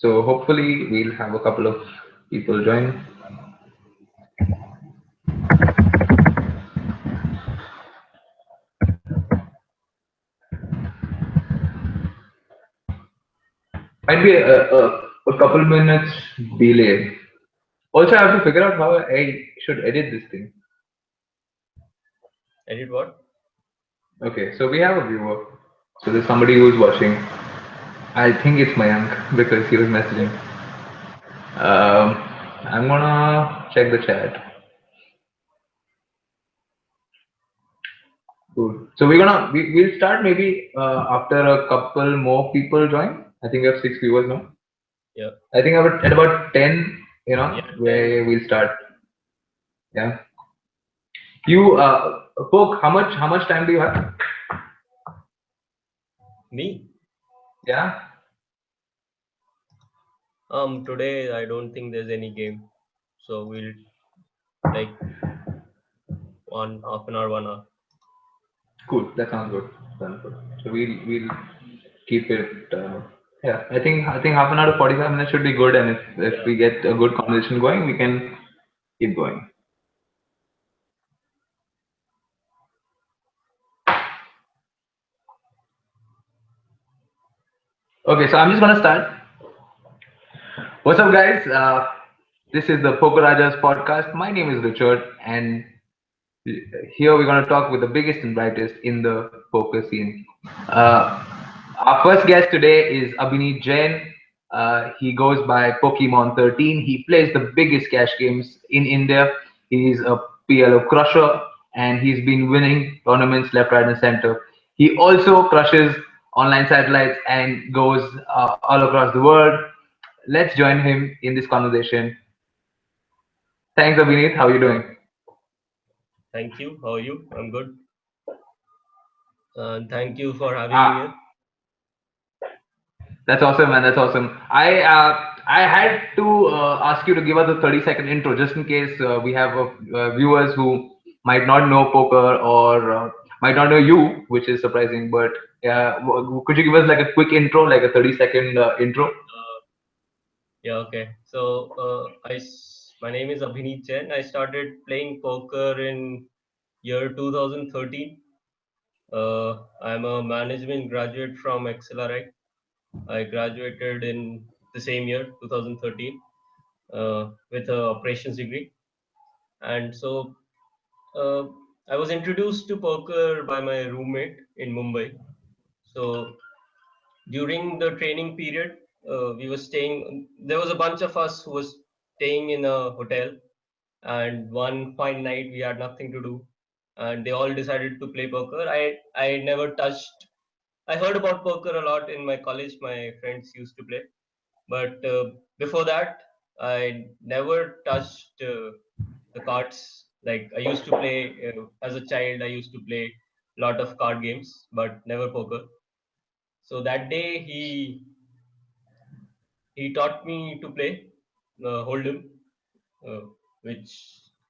So hopefully we'll have a couple of people join. Might be a couple minutes delay. Also, I have to figure out how I should edit this thing. Edit what? Okay, so we have a viewer. So there's somebody who's watching. I think it's Mayank because he was messaging. Um, I'm gonna check the chat. Cool. So we'll start maybe after a couple more people join. I think we have 6 viewers now. Yeah. I think at about 10, Yeah, 10. where we'll start. Yeah. You Poke, how much time do you have? Me? Yeah. Today I don't think there's any game. So we'll like one half an hour, 1 hour. Cool. That sounds good. Sounds good. So we'll keep it. Yeah. I think half an hour to 45 minutes should be good, and if Yeah. we get a good conversation going, we can keep going. Okay. So I'm just gonna start. What's up, guys? This is the Poker Rajas podcast. My name is Richard, and here we're going to talk with the biggest and brightest in the poker scene. Uh, our first guest today is Abhineet Jain. He goes by Pokemon13. He plays the biggest cash games in India. He's a PLO crusher, and he's been winning tournaments left, right, and center. He also crushes online satellites and goes all across the world. Let's join him in this conversation. Thanks, Abhineet. How are you doing? Thank you. How are you? I'm good. And thank you for having me Ah, here. that's awesome, man. That's awesome. I had to ask you to give us a 30-second intro, just in case we have viewers who might not know poker or might not know you, which is surprising. But could you give us like a quick intro, like a 30-second intro? Yeah, okay. So my name is Abhineet Jain. I started playing poker in year 2013. I'm a management graduate from XLRI. I graduated in the same year, 2013, with a operations degree. And so uh, I was introduced to poker by my roommate in Mumbai. So during the training period, we were staying. There was a bunch of us who was staying in a hotel, and one fine night we had nothing to do, and they all decided to play poker. I never touched. I heard about poker a lot in my college. My friends used to play, but before that, I never touched the cards. Like I used to play as a child. I used to play a lot of card games, but never poker. So that day he taught me to play Hold'em, uh, which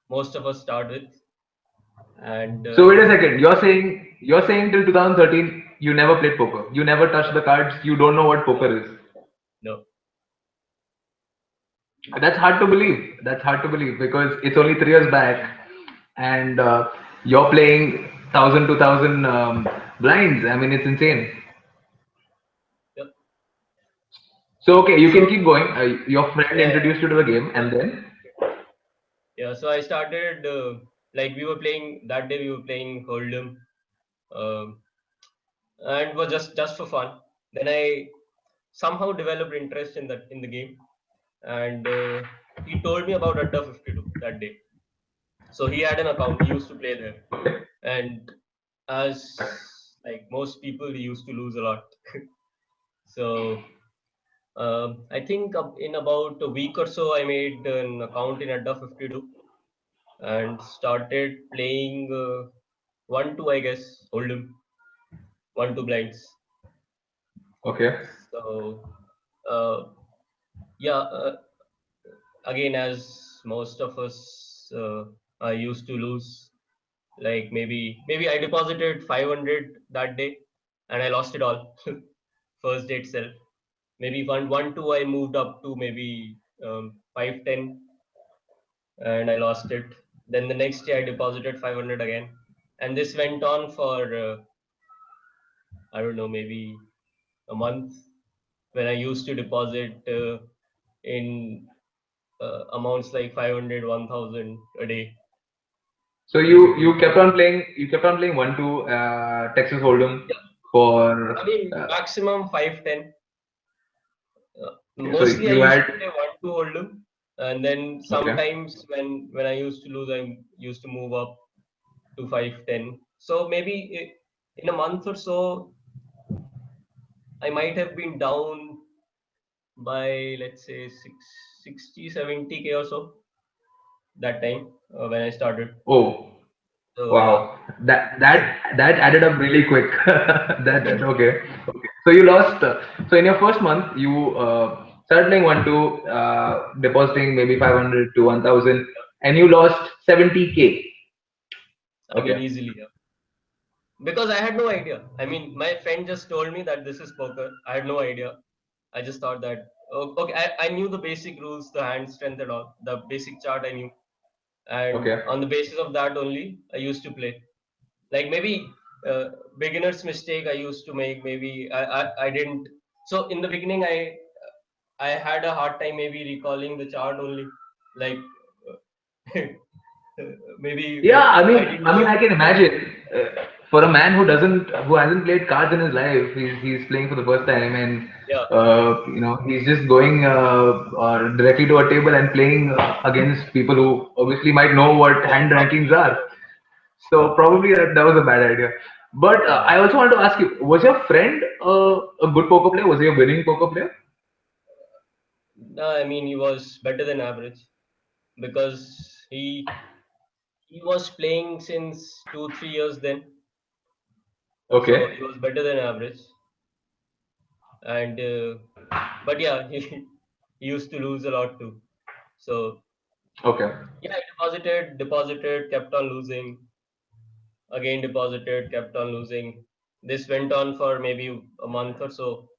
most of us start with. And So wait a second. You're saying till 2013 you never played poker. You never touched the cards. You don't know what poker is. no, That's hard to believe. That's hard to believe because it's only 3 years back, and you're playing 1,000, 2,000 blinds. I mean, it's insane. yep. So okay, you can So keep going. Your friend yeah, introduced you to the game, so and then yeah, so I started like we were playing that day. We were playing Hold'em, um, and was just for fun. Then I somehow developed interest in the game, and he told me about Adda 52 that day. So he had an account. He used to play there, and as like most people, he used to lose a lot. So I think in about a week or so, I made an account in Adda 52 and started playing 1-2, I guess, Hold'em, 1-2 blinds. okay. So uh, yeah, again, as most of us, I used to lose. Like maybe I deposited 500 that day, and I lost it all first day itself. maybe one two I moved up to maybe 510, and I lost it. Then the next day I deposited 500 again, and this went on for I don't know, maybe a month, when I used to deposit in amounts like 500, 1,000 a day, So you basically. kept on playing. You kept on playing 1-2 Texas Hold'em Yeah, for. I mean Uh, maximum 510. okay, so Mostly I you used had. to play one two hold'em, and then Okay. sometimes when I used to lose, I used to move up to 510. So maybe in a month or so, I might have been down by, let's say, 60, 70K or so that time when I started. Oh, So yeah, wow. That added up really quick. That okay. Okay. So you lost. So in your first month, you started playing 1-2, depositing maybe 500 to 1,000, and you lost 70K. I mean Okay. easily, yeah. Because I had no idea. I mean, my friend just told me that this is poker. I had no idea. I just thought that, okay, I knew the basic rules, the hand strength and all, the basic chart I knew. And Okay. on the basis of that only, I used to play. Like maybe beginner's mistake I used to make, maybe I didn't. So in the beginning, I had a hard time maybe recalling the chart only. Like maybe Yeah, I didn't I mean, know. I can imagine for a man who hasn't played cards in his life, he's playing for the first time, and Yeah, he's just going directly to a table and playing against people who obviously might know what yeah, hand rankings probably. are. So probably that was a bad idea. But Yeah. I also want to ask you: was your friend a good poker player? Was he a winning poker player? No, I mean he was better than average because he was playing since 2 3 years then, so Okay, he was better than average. And but yeah, he used to lose a lot too. So okay, yeah, I deposited, kept on losing, again deposited, kept on losing. This went on for maybe a month or so.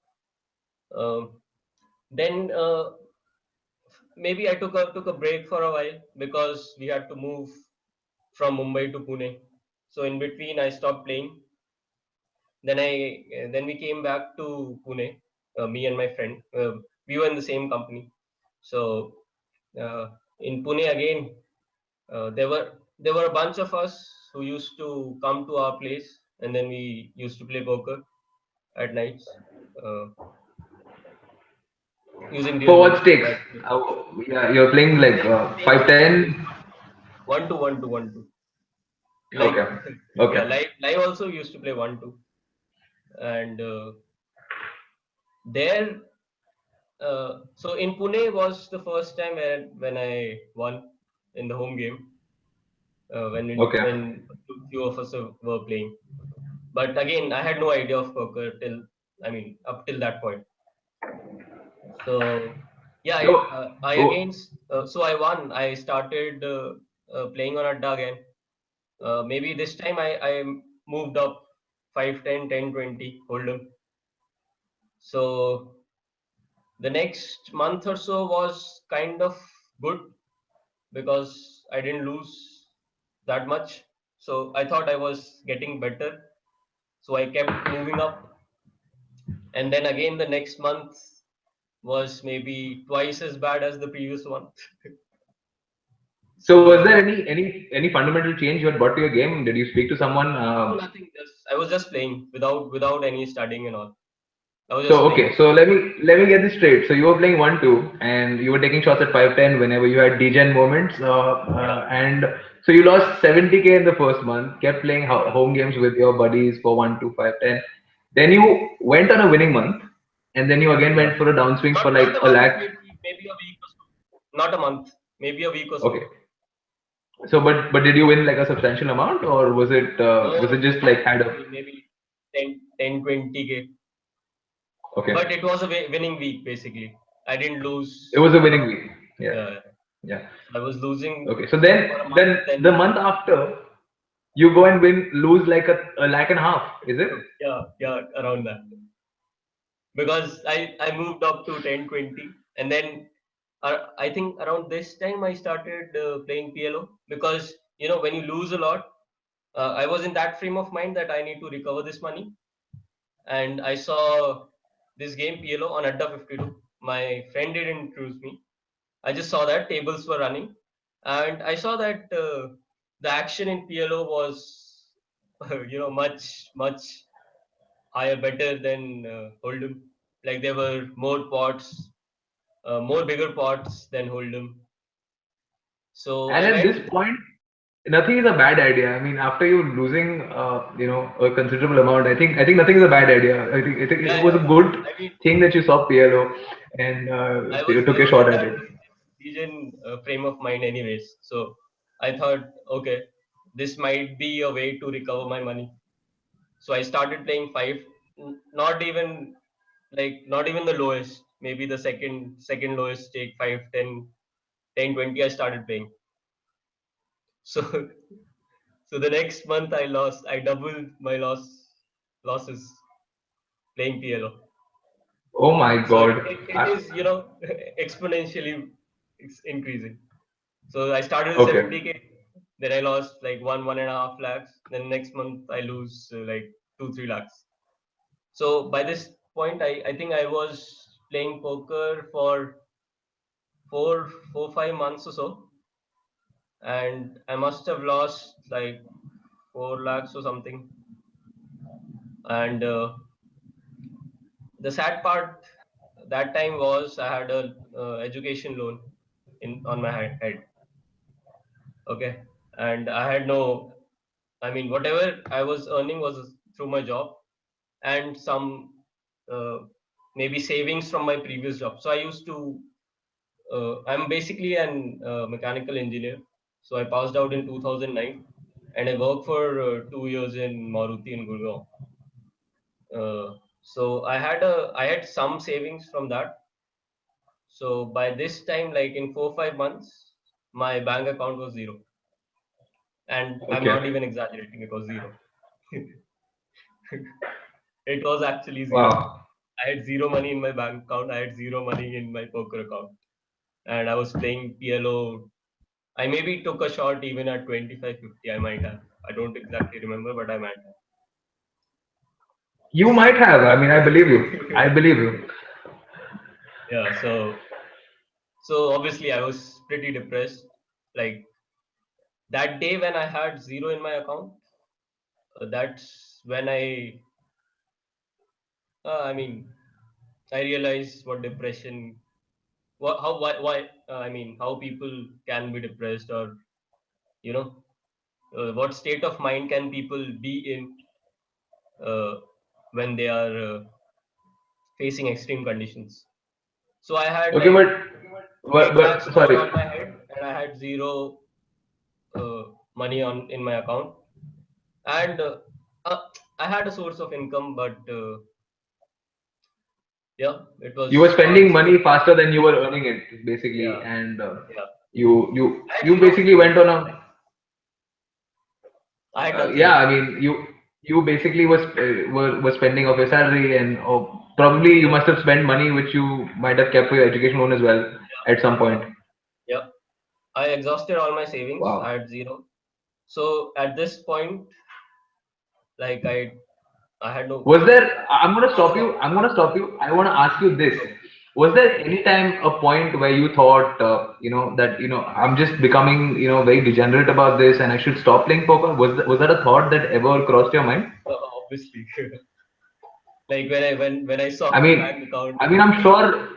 Um, then maybe I took a break for a while because we had to move from Mumbai to Pune. So in between, I stopped playing. Then we came back to Pune. Me and my friend. We were in the same company. So uh, in Pune again, there were a bunch of us who used to come to our place, and then we used to play poker at nights uh, using for real what money. stakes? But Yeah, you're playing like stakes five also ten. basically one to one to one to like Okay, okay, yeah, live also used to play one two. And there so in Pune was the first time when I won in the home game, okay. when few of us were playing. But again, I had no idea of poker till, I mean, up till that point. So yeah, So, I oh, again so I won. I started playing on Adda again. Maybe this time I moved up 5 10 10 20 hold'em. So the next month or so was kind of good because I didn't lose that much. So I thought I was getting better. So I kept moving up. And then again, the next month was maybe twice as bad as the previous one. so was there So any fundamental change you had brought to your game? Did you speak to someone? no, nothing. Just I was just playing without any studying and all. I was So just okay, playing. so let me get this straight. So you were playing 1-2, and you were taking shots at 5-10 whenever you had degen moments, Yeah. and so you lost 70K in the first month. Kept playing home games with your buddies for 1-2, 5-10. Then you went on a winning month, and then you again Yeah. went for a downswing for Not like a a month, lakh. maybe a week or so. Not a month, maybe a week or so. Okay. So, but did you win like a substantial amount, or was it No, just like had a maybe 10 20K. okay? But it was a winning week basically. I didn't It lose was a a winning lot. week. Yeah, Yeah. yeah. I was losing Okay. So for a month, then the then month after, you go and lose like a lakh and a half. Is it? yeah, yeah, around that. because I moved up to 10-20, and then I think around this time I started playing PLO, because when you lose a lot, I was in that frame of mind that I need to recover this money, and I saw this game PLO on Adda 52. My friend didn't introduce me. I just saw that tables were running, and I saw that the action in PLO was much higher, better than Hold'em. Like there were more pots, more bigger pots than Hold'em. So And I at this went. point, nothing is a bad idea. I mean, after you losing, a considerable amount, I think nothing is a bad idea. I think Yeah, it was yeah. a good I mean, thing that you saw PLO and you I took a was shot in at that it. region frame of mind, anyways. So I thought, okay, this might be a way to recover my money. So I started playing five, not even not even the lowest, maybe the second lowest stake, 5, 10, 10, 20. I started playing. So so the next month I doubled my losses playing PLO. Oh my So God. it is exponentially increasing. So I started with Okay. 70K, then I lost like 1.5 lakhs. Then next month I lose like 2-3 lakhs. So by this point, I think I was playing poker for 5 months or so, and I must have lost like 4 lakhs or something. And the sad part that time was I had a education loan in on my head. Okay, and I had no. I mean, whatever I was earning was through my job and some uh, maybe savings from my previous job. So I used to. I'm basically an mechanical engineer. So I passed out in 2009, and I worked for 2 years in Maruti in Gurgaon. So I had some savings from that. So by this time, like in 4-5 months, my bank account was zero, and I'm Okay. not even exaggerating. It was zero. It was actually zero. Wow. I had zero money in my bank account. I had zero money in my poker account, and I was playing PLO. I maybe took a shot even at 25-50. I might have. I don't exactly remember, but I might You might have. I mean, I believe you. I have. believe you. Yeah. So obviously I was pretty depressed. Like that day when I had zero in my account, that's when I mean, I realized what depression, what how why I mean how people can be depressed, or you know what state of mind can people be in uh, when they are facing extreme conditions. So I had Okay, like but 8 lakhs loan sorry. on my head, and I had zero uh, money on in my account, and uh, I had a source of income, but yeah, it You were was spending honestly, money faster than you were earning it, basically, yeah, and yeah. you I had you zero basically money. went on a I had yeah. nothing. I mean, you basically was spending of your salary, and probably you Yeah, must have spent money which you might have kept for your education loan as well at some yeah, point. yeah. I exhausted all my savings. I Wow. had zero. So at this point, like I had no. Was there? I'm gonna No, no, stop no. you. I'm gonna stop you. I want to ask you this. Okay. Was there any time a point where you thought, that I'm just becoming, very degenerate about this, and I should stop playing poker? Was that a thought that ever crossed your mind? Obviously, like when I saw I my mean, bank account. I'm sure.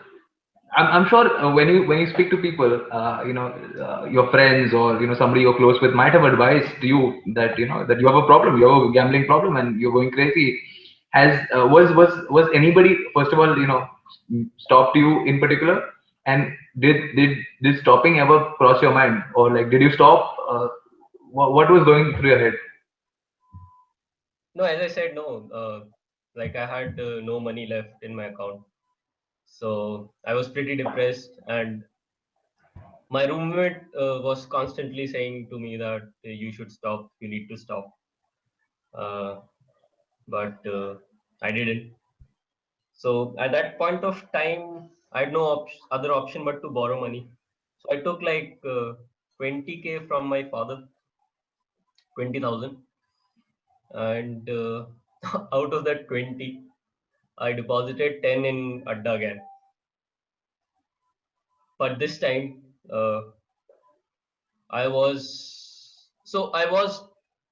I'm sure when you speak to people, your friends or somebody you're close with might have advised you that that you have a problem, you have a gambling problem, and you're going crazy. Has was anybody, first of all, stopped you in particular, and did stopping ever cross your mind, or like did you stop? What was going through your head? No, as I said, no. Like I had no money left in my account, so I was pretty depressed, and my roommate was constantly saying to me that you should stop, you need to stop. Uh, but I didn't. So at that point of time, I had no other option but to borrow money. So I took like 20K from my father, 20,000, and out of that 20, I deposited 10 in Adda again. But this time, I was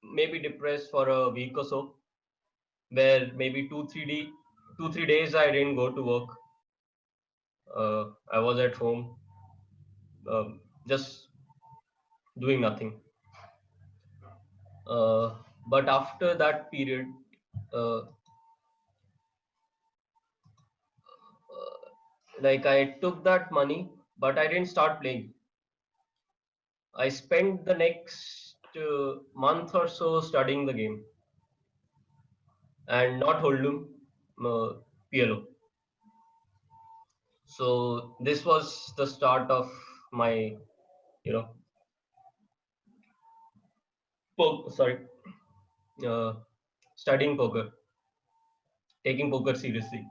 maybe depressed for a week or so, where maybe 2 3 days I didn't go to work. I was at home, just doing nothing. Uh, but after that period, uh, like I took that money, but I didn't start playing. I spent the next month or so studying the game and not Hold'em, PLO. So this was the start of my, you know, sorry, uh, studying poker, taking poker seriously.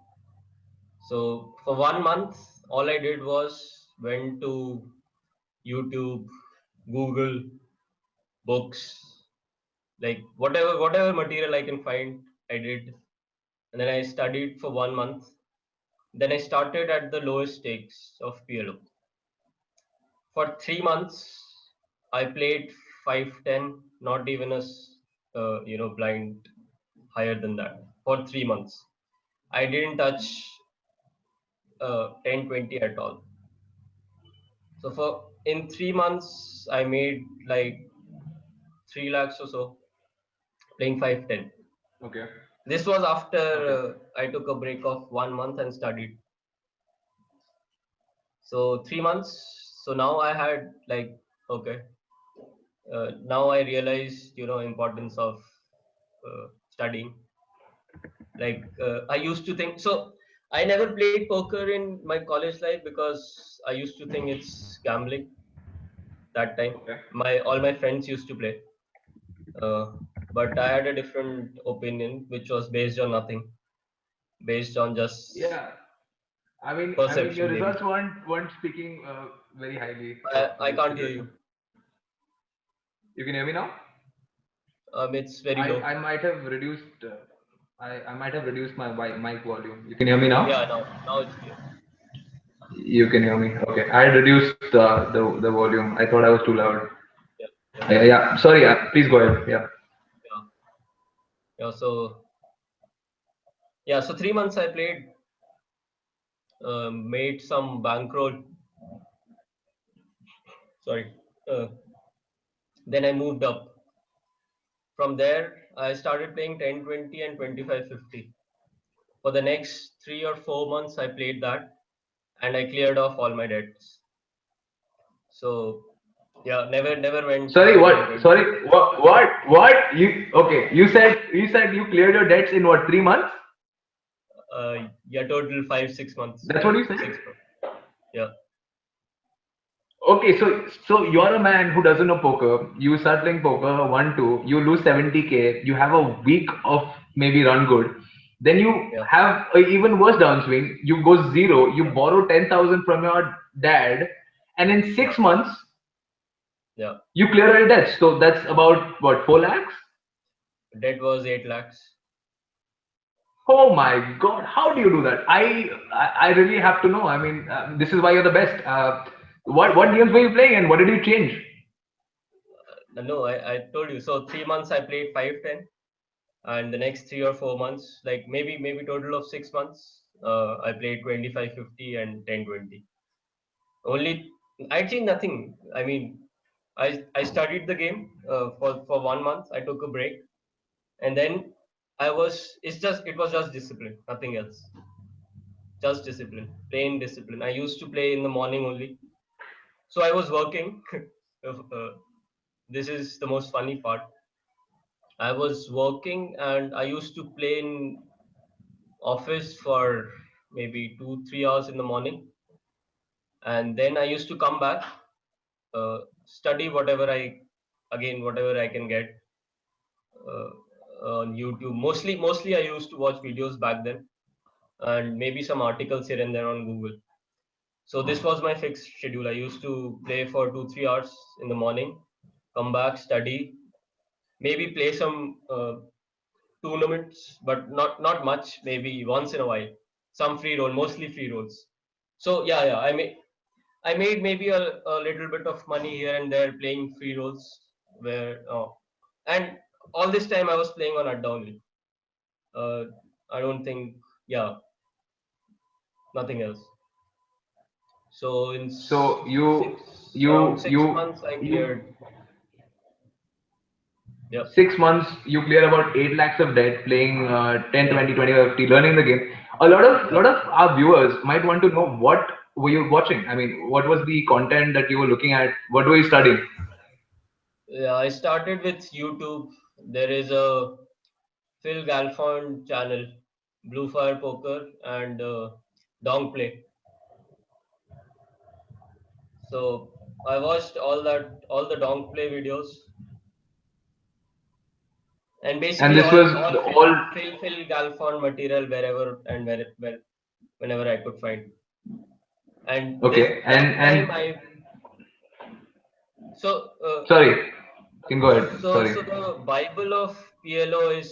So for 1 month, all I did was went to YouTube, Google, books, like whatever material I can find, I did, and then I studied for 1 month. Then I started at the lowest stakes of PLO. For 3 months, I played 5-10, not even blind higher than that. For 3 months, I didn't touch 10-20 at all. So for in 3 months, I made like 3 lakhs or so playing 5-10. Okay. This was after Okay. I took a break of 1 month and studied. So 3 months. So now I had like, okay. Now I realized, importance of studying. Like I used to think so. I never played poker in my college life because I used to think it's gambling. That time, Okay. my all my friends used to play, uh, but I had a different opinion, which was based on nothing, based on just Yeah. I mean, your perception, maybe. results weren't speaking very highly for I this can't hear situation. you. You can hear me now? It's very I low. I might have reduced. I might have reduced my mic volume. You can hear me now? Yeah, now it's clear. You can hear me. Okay. I had reduced the volume. I thought I was too loud. Yeah, yeah, Yeah. Sorry. Please go ahead. Yeah. yeah, yeah. So yeah, so 3 months I played, made some bankroll. Sorry. Uh, then I moved up. From there, I started playing 10-20 and 25-50. For the next 3 or 4 months, I played that and I cleared off all my debts. So yeah, never went Sorry. higher than What? 20. Sorry. What? You okay? You said you cleared your debts in what, 3 months? Yeah, total 5 6 months. That's what you said. 6 months. Yeah, Okay, so you're a man who doesn't know poker. You start playing poker, 1-2, you lose 70K, you have a week of maybe run good. Then you yeah, have a even worse downswing. You go zero, you borrow 10,000 from your dad, and in yeah, 6 months yeah. you clear all your debts. So that's about what, 4 lakhs? Debt was 8 lakhs. Oh my God, how do you do that? I really have to know. I mean, this is why you're the best. What games were you playing and what did you change? No, I told you. So 3 months I played 5-10, and the next 3 or 4 months, like maybe total of 6 months, I played 25-50 and 10-20. Only I changed nothing. I mean, I studied the game for 1 month. I took a break, and then it was just discipline, nothing else. Just discipline, plain discipline. I used to play in the morning only. So I was working. This is the most funny part. I was working and I used to play in office for maybe 2 3 hours in the morning, and then I used to come back, study whatever I can get uh, on YouTube. Mostly I used to watch videos back then. and maybe some articles here and there on Google. So this was my fixed schedule. I used to play for 2 3 hours in the morning, come back, study, maybe play some tournaments, but not much. Maybe once in a while, some free roll, mostly free rolls. So yeah, I made maybe a little bit of money here and there playing free rolls, where and all this time I was playing on Adda only. Uh, I don't think, yeah, nothing else. So in So around you six you months I you cleared. Yep. 6 months you clear about 8 lakhs of debt playing 10, Yeah. 20, 25, 50, learning the game. A lot of Yeah. lot of our viewers might want to know what were you watching. I mean, what was the content that you were looking at? What were you studying? Yeah. I started with YouTube. There is a Phil Galfond channel, Blue Fire Poker, and Dong Play. So I watched all the Dong Play videos, and And basically this was all all Phil Galfond material wherever and whenever I could find. And this okay. that And time I so sorry, you can go ahead. Sorry. so the Bible of PLO is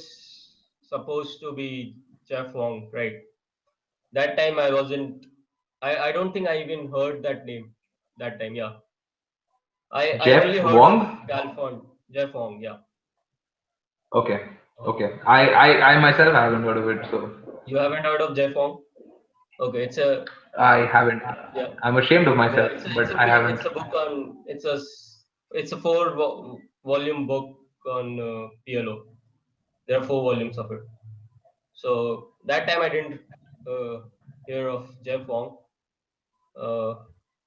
supposed to be Jeff Wong, right? That time I wasn't. I don't think I even heard that name that time. Yeah, I only Jeff heard of Wong. Galfond, Jeff Wong. Yeah, Okay. Okay. I myself haven't heard of it, so you haven't heard of Jeff Wong? Okay, it's a I haven't. yeah. I'm ashamed of Yeah, myself, but I haven't. it's a book on it's a four volume book on PLO. There are 4 volumes of it. So that time I didn't uh, hear of Jeff Wong. Uh,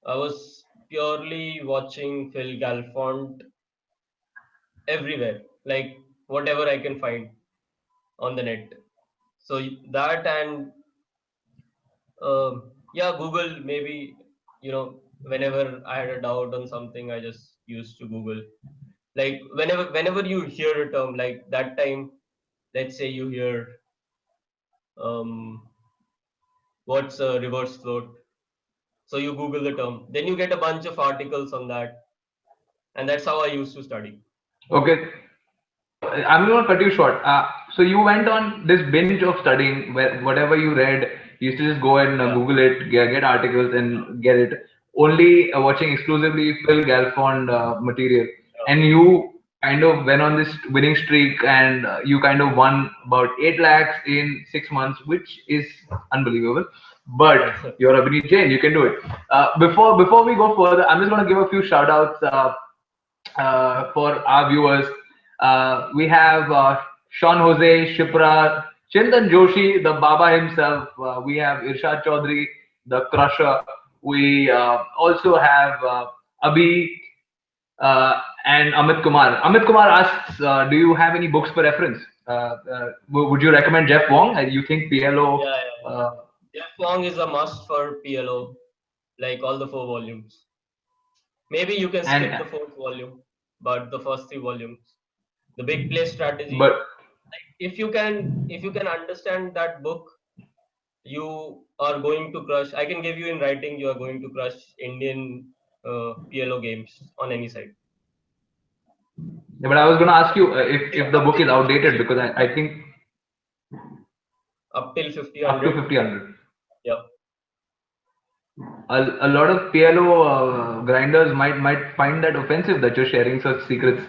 I was purely watching Phil Galfond everywhere, like whatever I can find on the net. So that and yeah, Google maybe, whenever I had a doubt on something, I just used to Google. Like whenever you hear a term like that time, let's say you hear um, what's a reverse float, so you Google the term, then you get a bunch of articles on that, and that's how I used to study. Okay. I'm going to cut you short. So you went on this binge of studying where whatever you read, you used to just go and Yeah, Google it, get articles and get it. Only watching exclusively Phil Galfond material, and you kind of went on this winning streak, and you kind of won about 8 lakhs in 6 months, which is unbelievable. But yeah, you're Abhineet Jain, you can do it. Before we go further, I'm just going to give a few shout outs. For our viewers. We have Sean Jose, Shipra, Chintan Joshi, the Baba himself. We have Irshad Chaudhary, the Crusher. We also have Abhi and Amit Kumar. Amit Kumar asks, do you have any books for reference? Would you recommend Jeff Wong? You think PLO? yeah, yeah. Uh, Jeff Wong is a must for PLO, like all the 4 volumes. Maybe you can skip and the fourth volume, but the first 3 volumes, the big play strategy. but Like if you can understand that book, you are going to crush. I can give you in writing, you are going to crush Indian PLO games on any side. yeah, but I was going to ask you if the Up book till is outdated 50, because I think up till 50, up to 100. 50. Yeah. A lot of PLO grinders might find that offensive that you're sharing such secrets.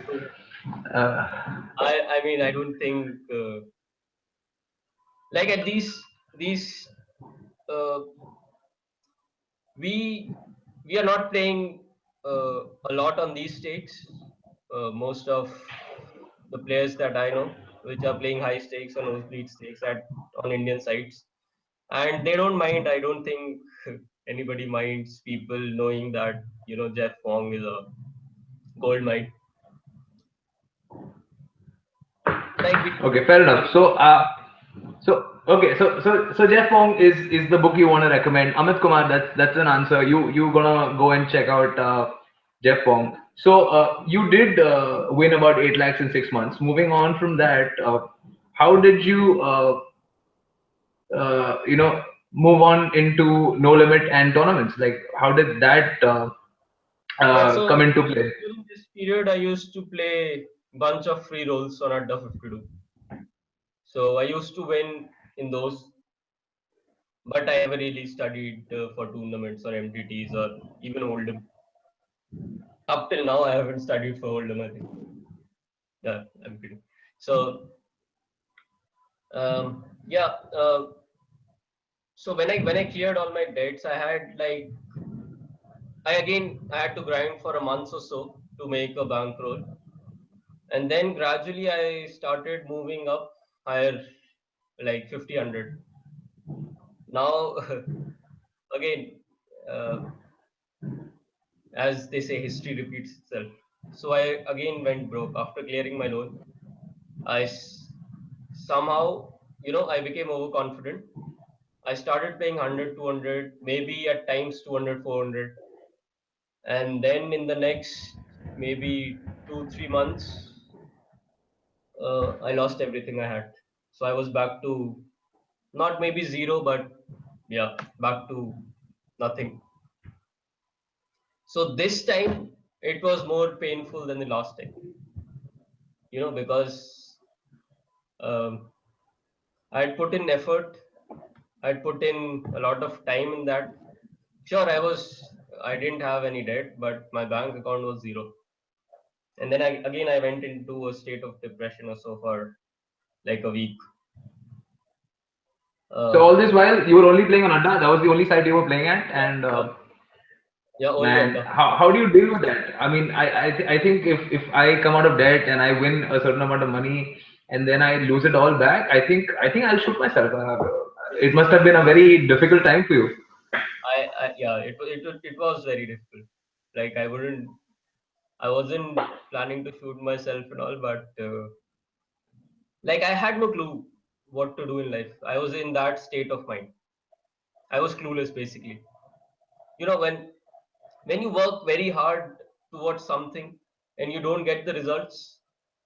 Uh, I mean, I don't think like at these uh, we we are not playing a lot on these stakes. Most of the players that I know, which are playing high stakes or nosebleed stakes at on Indian sites, and they don't mind. I don't think anybody minds people knowing that Jeff Wong is a gold mine. Like okay, fair enough. we So Jeff Wong is the book you want to recommend. Amit Kumar, that's an answer. You gonna go and check out Jeff Wong. So you did win about 8 lakhs in 6 months. Moving on from that, how did you move on into no limit and tournaments? Like, how did that Yeah, come so into play? during this period, I used to play bunch of free rolls on Adda 52. So I used to win in those, but I never really studied for tournaments or MTTs or even Hold'em. Up till now, I haven't studied for Hold'em, I think. Yeah, I'm kidding. So, yeah, so when I cleared all my debts, I had like I had to grind for a month or so to make a bankroll, and then gradually I started moving up higher, like 50, 100. Now again, uh, as they say, history repeats itself. So I again went broke after clearing my loan. I somehow, I became overconfident. I started paying 100, 200, maybe at times 200, 400. And then in the next maybe 2, 3 months, I lost everything I had. So I was back to not maybe zero, but yeah, back to nothing. So this time it was more painful than the last time, because um, I had put in effort, I'd put in a lot of time in that. Sure, I didn't have any debt, but my bank account was zero. And then I went into a state of depression or so for like a week. So Uh, all this while you were only playing on Adda. That was the only site you were playing at, yeah, and yeah, yeah, only man, Adda. how do you deal with that? I mean, I think if I come out of debt and I win a certain amount of money and then I lose it all back, I think I'll shoot myself. It must have been a very difficult time for you. Yeah, it was very difficult. Like I wasn't planning to shoot myself and all, but like I had no clue what to do in life. I was in that state of mind. I was clueless basically. When you work very hard towards something and you don't get the results,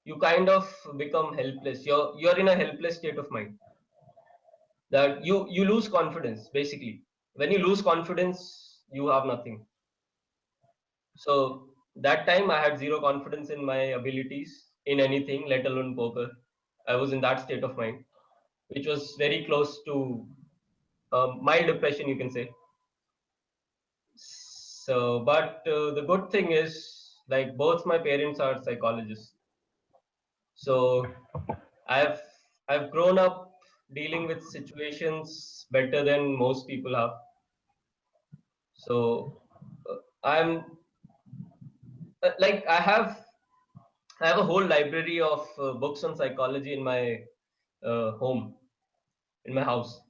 you kind of become helpless. You're in a helpless state of mind that you lose confidence basically. When you lose confidence, you have nothing. So that time I had zero confidence in my abilities in anything, let alone poker. I was in that state of mind, which was very close to mild depression, you can say. So, but the good thing is, like, both my parents are psychologists. So I've I've grown up dealing with situations better than most people have. So I'm like I have a whole library of books on psychology in my home, in my house.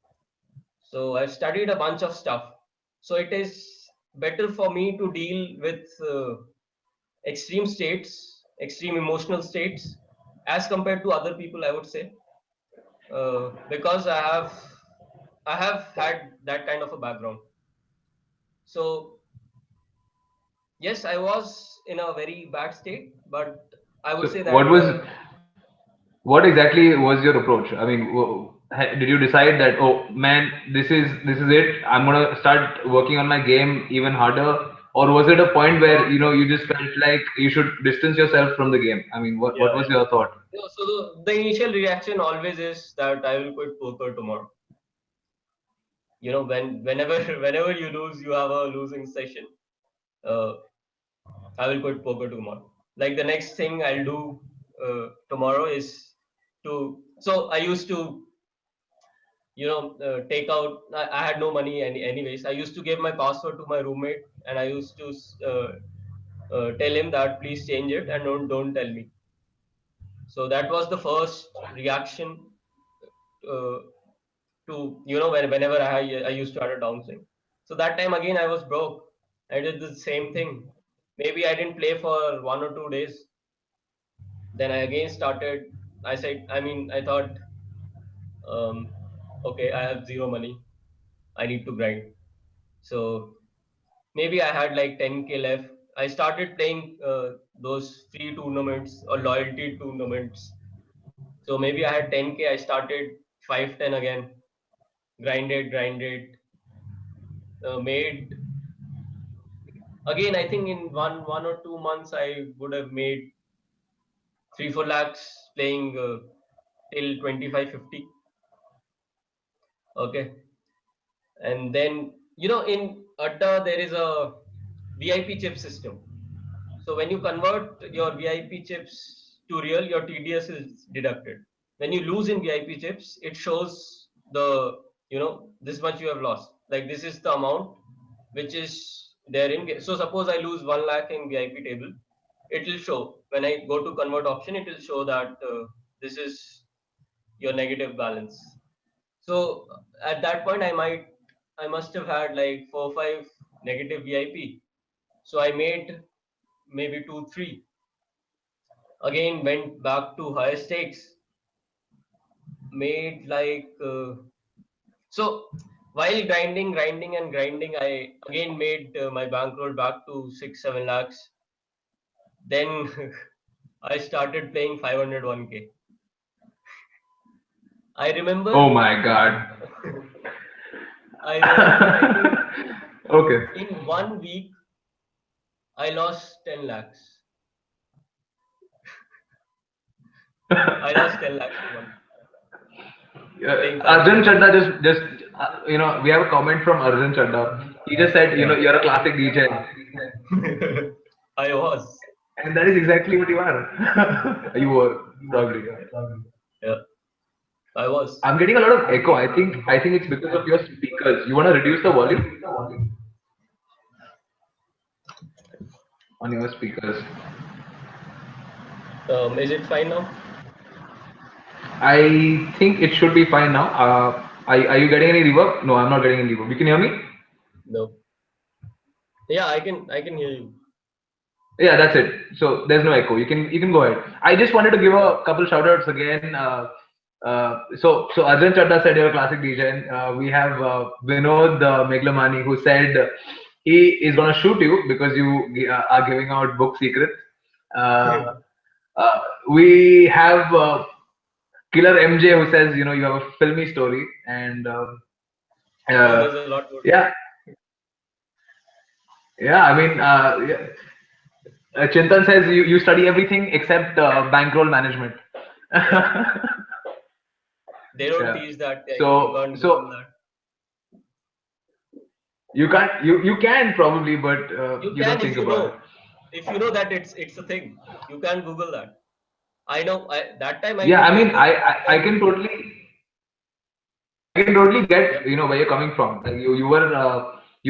So I've studied a bunch of stuff. So it is better for me to deal with extreme states, extreme emotional states, as compared to other people, I would say, because I have had that kind of a background. So yes, I was in a very bad state, but I would So say that what exactly was your approach? I mean, did you decide that, oh man, this is it? I'm gonna start working on my game even harder, or was it a point where you just felt like you should distance yourself from the game? I mean, what yeah, was yeah. your thought? So the initial reaction always is that I will quit poker tomorrow. Whenever whenever you lose, you have a losing session. Uh, I will quit poker tomorrow. Like the next thing I'll do tomorrow is to. So I used to, take out. I had no money anyways. I used to give my password to my roommate, and I used to tell him that please change it and don't tell me. So that was the first reaction uh, to whenever I used to have a downswing. So that time again I was broke. I did the same thing. Maybe I didn't play for 1 or 2 days. Then I again started. I thought, um, okay, I have zero money. I need to grind. So maybe I had like 10K left. I started playing those free tournaments or loyalty tournaments. So maybe I had 10K. I started 5, 10 again. grinded, made again. I think in one or 2 months, I would have made 3-4 lakhs playing till 25-50. Okay, and then in Adda there is a VIP chip system. So when you convert your VIP chips to real, your TDS is deducted. When you lose in VIP chips, it shows this much you have lost. Like this is the amount which is there in. So suppose I lose 1 lakh in VIP table, it will show when I go to convert option. It will show that this is your negative balance. So at that point, I must have had like 4 5 negative VIP. So I made maybe 2 3. Again went back to higher stakes, made like so while grinding, I again made my bankroll back to 6 7 lakhs. Then I started playing 501k. I Oh remember my God. I remember, I think Okay. in 1 week I lost 10 lakhs. I lost 10 lakhs in 1 week playing Arjun Chadda 501k. we have a comment from Arjun Chadda. He just said, Yeah. you're a classic DJ, I was. and that is exactly what you are. You were probably. Yeah. Yeah, I was. I'm getting a lot of echo. I think it's because of your speakers. You want to reduce the volume on your speakers. Is it fine now? I think it should be fine now. Are you getting any reverb? No, I'm not getting any reverb. You can hear me? No. Yeah, I can hear you. Yeah, that's it. So there's no echo. You can go ahead. I just wanted to give Yeah. a couple shout outs again. So Arjun Chadda said you're a classic DJ. And, we have Vinod Meglamani who said he is gonna shoot you because you are giving out book secrets. Uh, uh, we have Killer MJ who says you have a filmy story and Oh, uh, there's a lot more to yeah, it. yeah. I mean, yeah. Chintan says you study everything except bankroll management. Yeah. They don't Yeah. teach that. Yeah, you So can't so Google that. you can't you can probably, but You you don't can think about it. if you know that it's a thing. You can Google that. I know. That time I Yeah, I didn't know, mean, but that I time. can totally get Yep. where you're coming from. Like you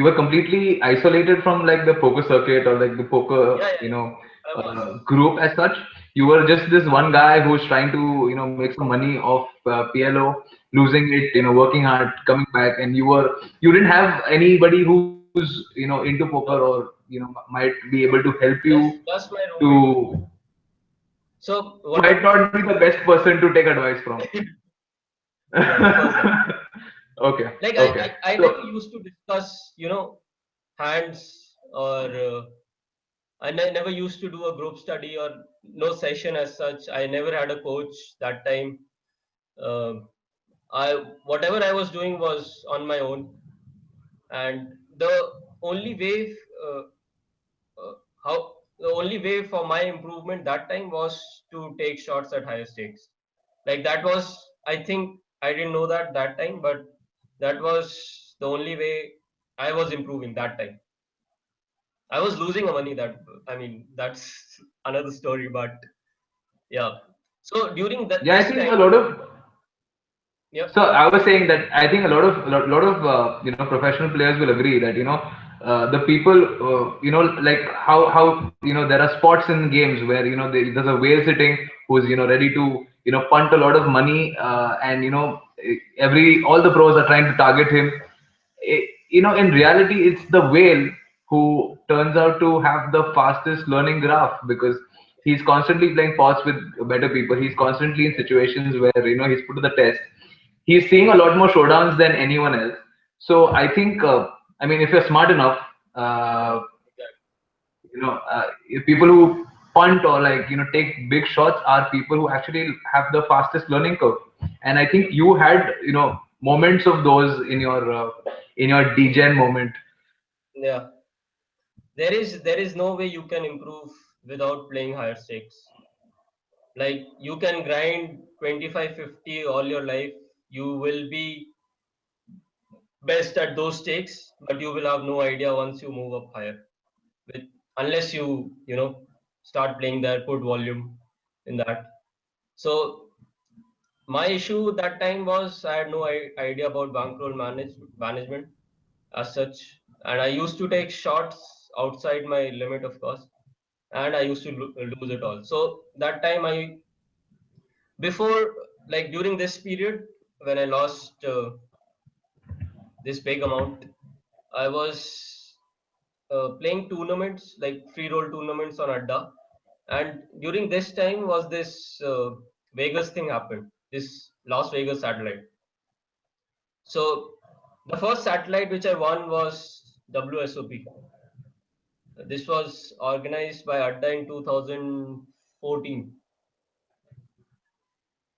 were completely isolated from like the poker circuit or like the poker Yeah, yeah, yeah. I was. group as such. You were just this one guy who's trying to make some money off PLO, losing it, Yep. working hard, coming back, and you didn't have anybody who's into poker or Nope. might be able to help you Just my roommate. to. So You might whatever. not be the best person to take advice from. Yeah, it was that. Okay, Like I, okay. I, I So never used to discuss, hands or never used to do a group study or no session as such. I never had a coach that time. Um I whatever I was doing was on my own, and only way uh, uh, how the only way for my improvement that time was to take shots at higher stakes. Like that was, I think I didn't know that time, but that was the only way I was improving that time. I was losing money. That's another story, but yeah. So during that yeah, I this think a time, lot of. So yep, I was saying that I think a lot of professional players will agree that the people like how there are spots in games where there's a whale sitting who's ready to punt a lot of money and every all the pros are trying to target him. In reality it's the whale who turns out to have the fastest learning graph because he's constantly playing pots with better people. He's constantly in situations where he's put to the test. He's seeing a lot more showdowns than anyone else. So I think I mean if you're smart enough, uh, exactly. people who punt or like take big shots are people who actually have the fastest learning curve. And I think you had moments of those in your degen moment. Yeah, there is no way you can improve without playing higher stakes. Like you can grind 25, 50 all your life. You will be best at those stakes, but you will have no idea once you move up higher. With unless you start playing there, put volume in that. So my issue that time was I had no idea about bankroll management as such, and I used to take shots outside my limit, of course, and I used to lose it all. So that time I before like during this period when I lost this big amount, I was playing tournaments like free roll tournaments on Adda, and during this time was this Vegas thing happened. This Las Vegas satellite. So the first satellite which I won was WSOP. This was organized by Adda in 2014.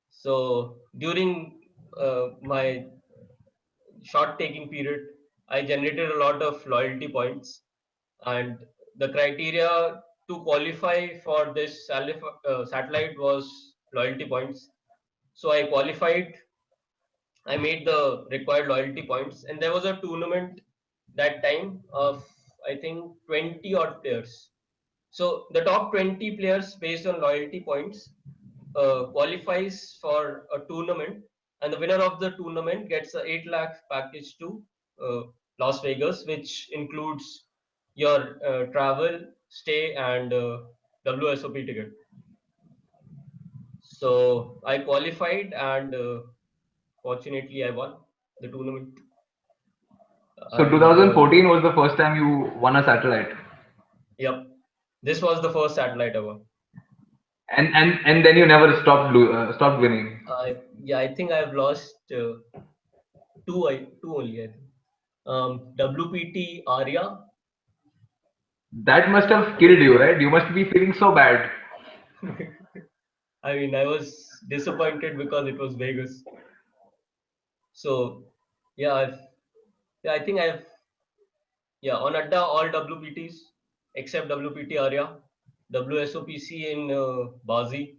So during my short taking period, I generated a lot of loyalty points, and the criteria to qualify for this satellite was loyalty points. So I qualified. I made the required loyalty points, and there was a tournament that time of I think 20 odd players. So the top 20 players based on loyalty points qualifies for a tournament, and the winner of the tournament gets a 8 lakh package to uh, Las Vegas, which includes your travel, stay, and WSOP ticket. So I qualified, and fortunately, I won the tournament. So And 2014 was the first time you won a satellite, yep, this was the first satellite ever. and then you never stopped winning. Yeah, I think I've lost two only. I think. WPT Arya. That must have killed you, right? You must be feeling so bad. I mean, I was disappointed because it was Vegas. So yeah, yeah, I think I've yeah on Adda all WPTs except WPT Arya, WSOPC in Bazi,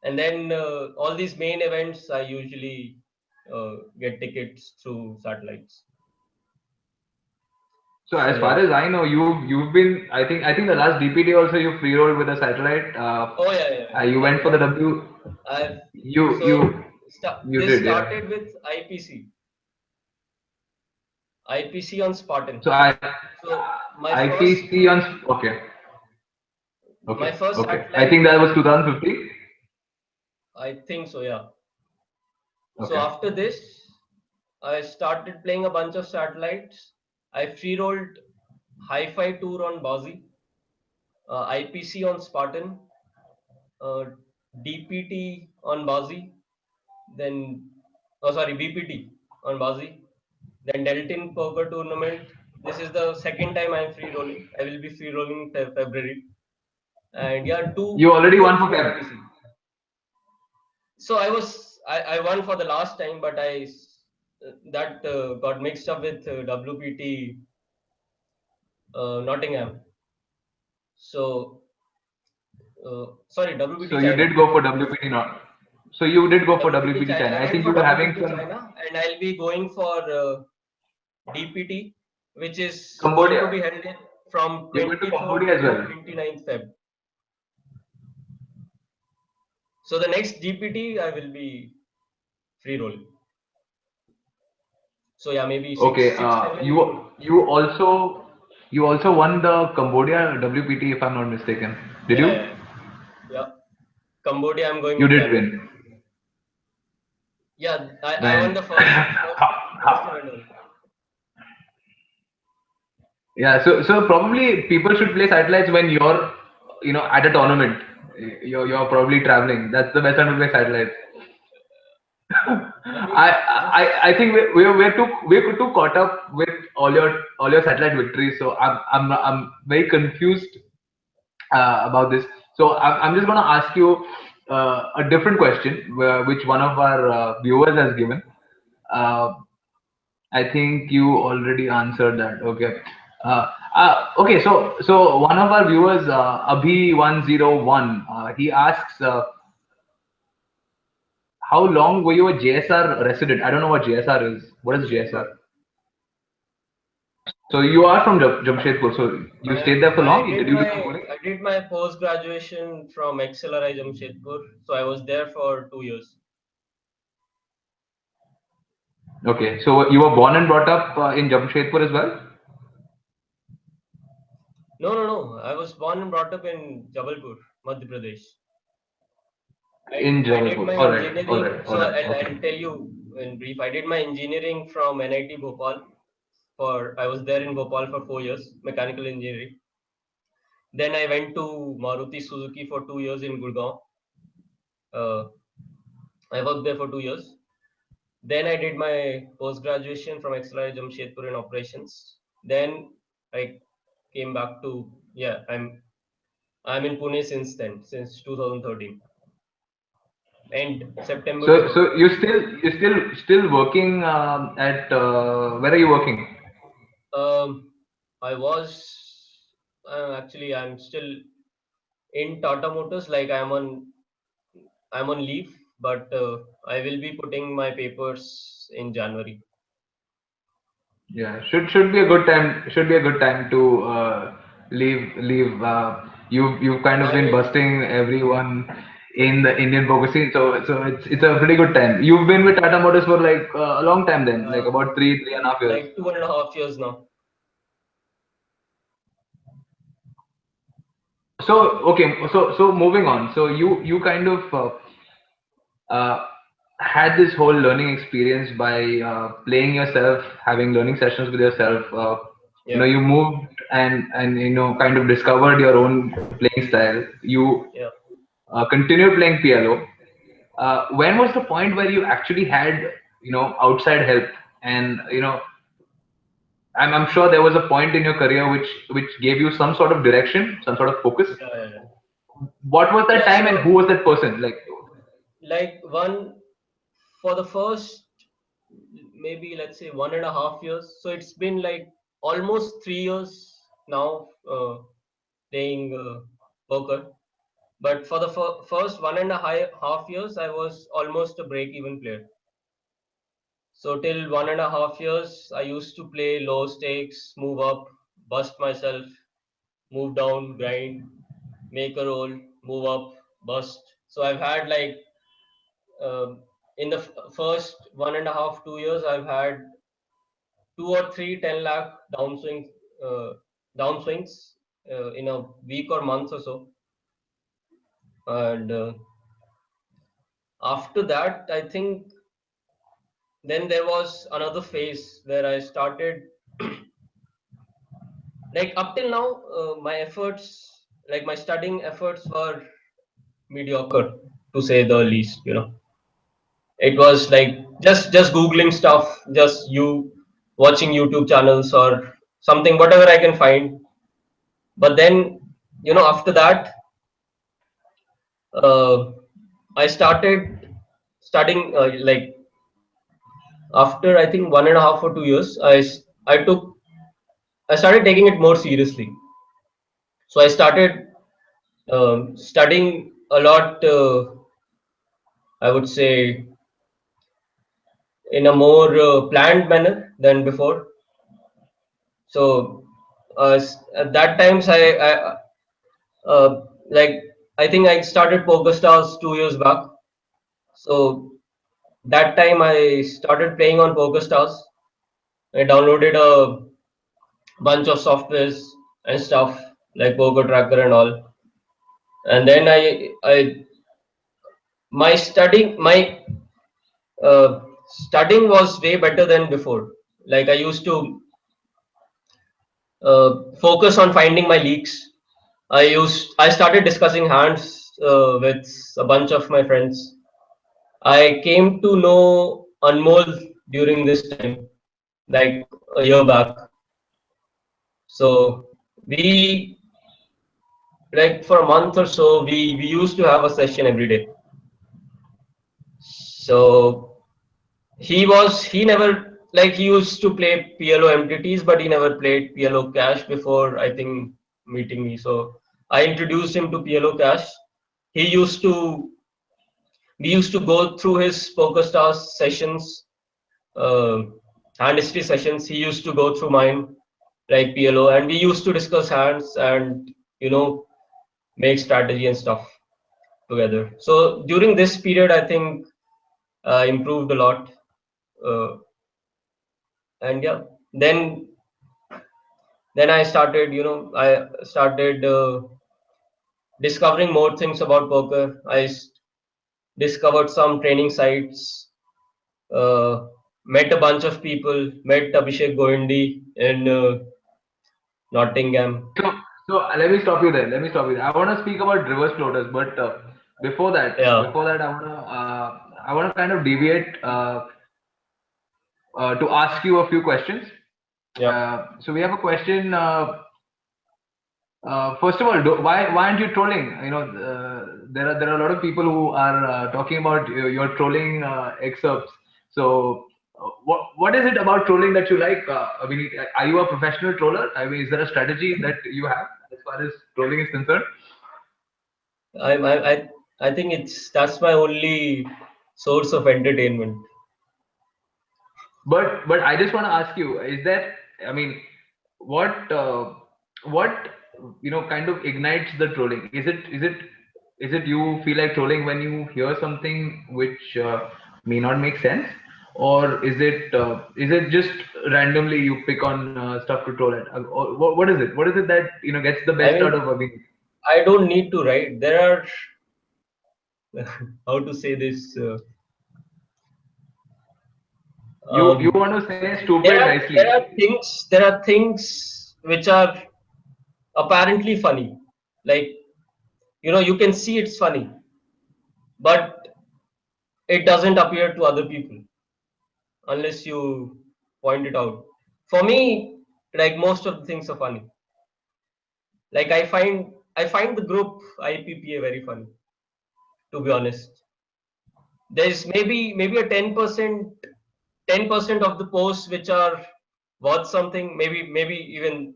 and then all these main events I usually get tickets through satellites. So So as far yeah. as I know, you've been. I think the last DPT also you free rolled with a satellite. Oh yeah, yeah, yeah. You went for the W. I've You so you you this did, yeah. started with IPC on Spartan. So I So IPC on. Okay, okay, my first okay. I satellite, think that was 2015. I think so, yeah. So Okay. after this, I started playing a bunch of satellites. I free rolled Hi-Fi Tour on Bazi, IPC on Spartan, uh, DPT on Bazi, then oh sorry BPT on Bazi, then Deltin Poker Tournament. This is the second time I'm free rolling. I will be free rolling February, and yeah, You already two or won for three Feb. IPC. So I won for the last time, but that got mixed up with WPT Nottingham. So sorry, So WPT you China. did go for WPT not. So you did go for WPT WPT China. China. I I went think for you were having WPT some China, and I'll be going for DPT, which is going to Cambodia. be held in from You're going to 24th Cambodia as to well. 29th Feb. So the next DPT I will be free rolling. So yeah, maybe Okay. six, seven. You also won the Cambodia WPT if I'm not mistaken. Did Yeah, you? yeah, yeah. Cambodia, I'm going You with did them. win. Yeah, I won Man. the first event only. Yeah, so probably people should play satellites when you're at a tournament. You're probably traveling. That's the best time to play satellites. I mean, I think we're too caught up with all your satellite victories. So I'm very confused about this. So I'm just gonna ask you a different question, which one of our viewers has given. Uh, I think you already answered that. Okay. Okay. So one of our viewers, Abhi101, he asks, how long were you a JSR resident? I don't know what JSR is. What is JSR? So you are from Jamshedpur. So you stayed there for long. Did you do some schooling? I did my post graduation from XLRI Jamshedpur, so I was there for 2 years. Okay. So you were born and brought up in Jamshedpur as well? No, no, no. I was born and brought up in Jabalpur, Madhya Pradesh. In I did Jabalpur. my All right. All engineering, right. All so right. I'll Okay. tell you in brief. I did my engineering from NIT Bhopal. I was there in Bhopal for 4 years, mechanical engineering. Then I went to Maruti Suzuki for 2 years in Gurgaon. Uh, I worked there for 2 years. Then I did my post graduation from XLI Jamshedpur in operations. Then I came back to, yeah. I'm in Pune since then, since 2013, and September So 2013. you still working at where are you working? Um, I was actually I'm still in Tata Motors. Like I'm on leave, but I will be putting my papers in January. Yeah, should be a good time. Should be a good time to leave. You've kind of I been will, busting everyone in the Indian poker scene. So it's a pretty good time. You've been with Tata Motors for like a long time then, like uh, about three and a half years. like 2.5 years now. So okay, so moving on. So you kind of uh, had this whole learning experience by playing yourself, having learning sessions with yourself. Yeah, You moved and kind of discovered your own playing style. You yeah. continued playing PLO. When was the point where you actually had outside help? And I'm sure there was a point in your career which gave you some sort of direction, some sort of focus. Yeah, yeah, yeah. What was that Yeah, time and so who was that person? Like, like one for the first maybe let's say 1.5 years. So it's been like almost 3 years now playing poker. But for the first 1.5 years, I was almost a break-even player. So till 1.5 years, I used to play low stakes, move up, bust myself, move down, grind, make a roll, move up, bust. So I've had like in the first 1.5 2 years, I've had two or three 10 lakh uh, downswings in a week or month or so. And after that, I think then there was another phase where I started like up till now, my efforts, like my studying efforts were mediocre to say the least, you know. It was like just googling stuff, just you watching YouTube channels or something, whatever I can find. But then, after that, uh, I started studying like after I think 1.5 or 2 years, I started taking it more seriously. So I started studying a lot. I would say in a more planned manner than before. So at that times I like I think I started Poker Stars 2 years back. So that time I started playing on Poker Stars. I downloaded a bunch of softwares and stuff like Poker Tracker and all. And then I my uh, studying was way better than before. Like I used to focus on finding my leaks. I started discussing hands with a bunch of my friends. I came to know Anmol during this time, like a year back. So we like for a month or so we used to have a session every day. So he never, like, he used to play PLO MTTs, but he never played PLO Cash before, I think, meeting me. So I introduced him to PLO Cash. He used to We used to go through his PokerStars sessions, uh, hand history sessions. He used to go through mine, like PLO, and we used to discuss hands and make strategy and stuff together. So during this period, I think improved a lot. Uh, and yeah, then then I started, discovering more things about poker. Discovered some training sites, uh, met a bunch of people, met Abhishek Goindi in Nottingham. So, let me stop you there. Let me stop you there. I want to speak about reverse floaters, but Yeah, before that, I wanna kind of deviate to ask you a few questions. yeah. So we have a question. First of all, why aren't you trolling? There are a lot of people who are talking about your trolling excerpts. So, what is it about trolling that you like? I mean, are you a professional troller? I mean, is there a strategy that you have as far as trolling is concerned? I, I, I, I think that's my only source of entertainment. But I just want to ask you: is there? I mean, what what kind of ignites the trolling? Is it you feel like trolling when you hear something which may not make sense, or is it just randomly you pick on stuff to troll at? Or what is it? What is it that gets the I best out mean, of Abhineet? I don't need to write. There are how to say this. You want to say stupid There are nicely. things which are apparently funny. Like, you can see it's funny, but it doesn't appear to other people unless you point it out. For me, like, most of the things are funny. Like, I find the group IPPA very funny, to be honest. There's maybe a 10% of the posts which are worth something, maybe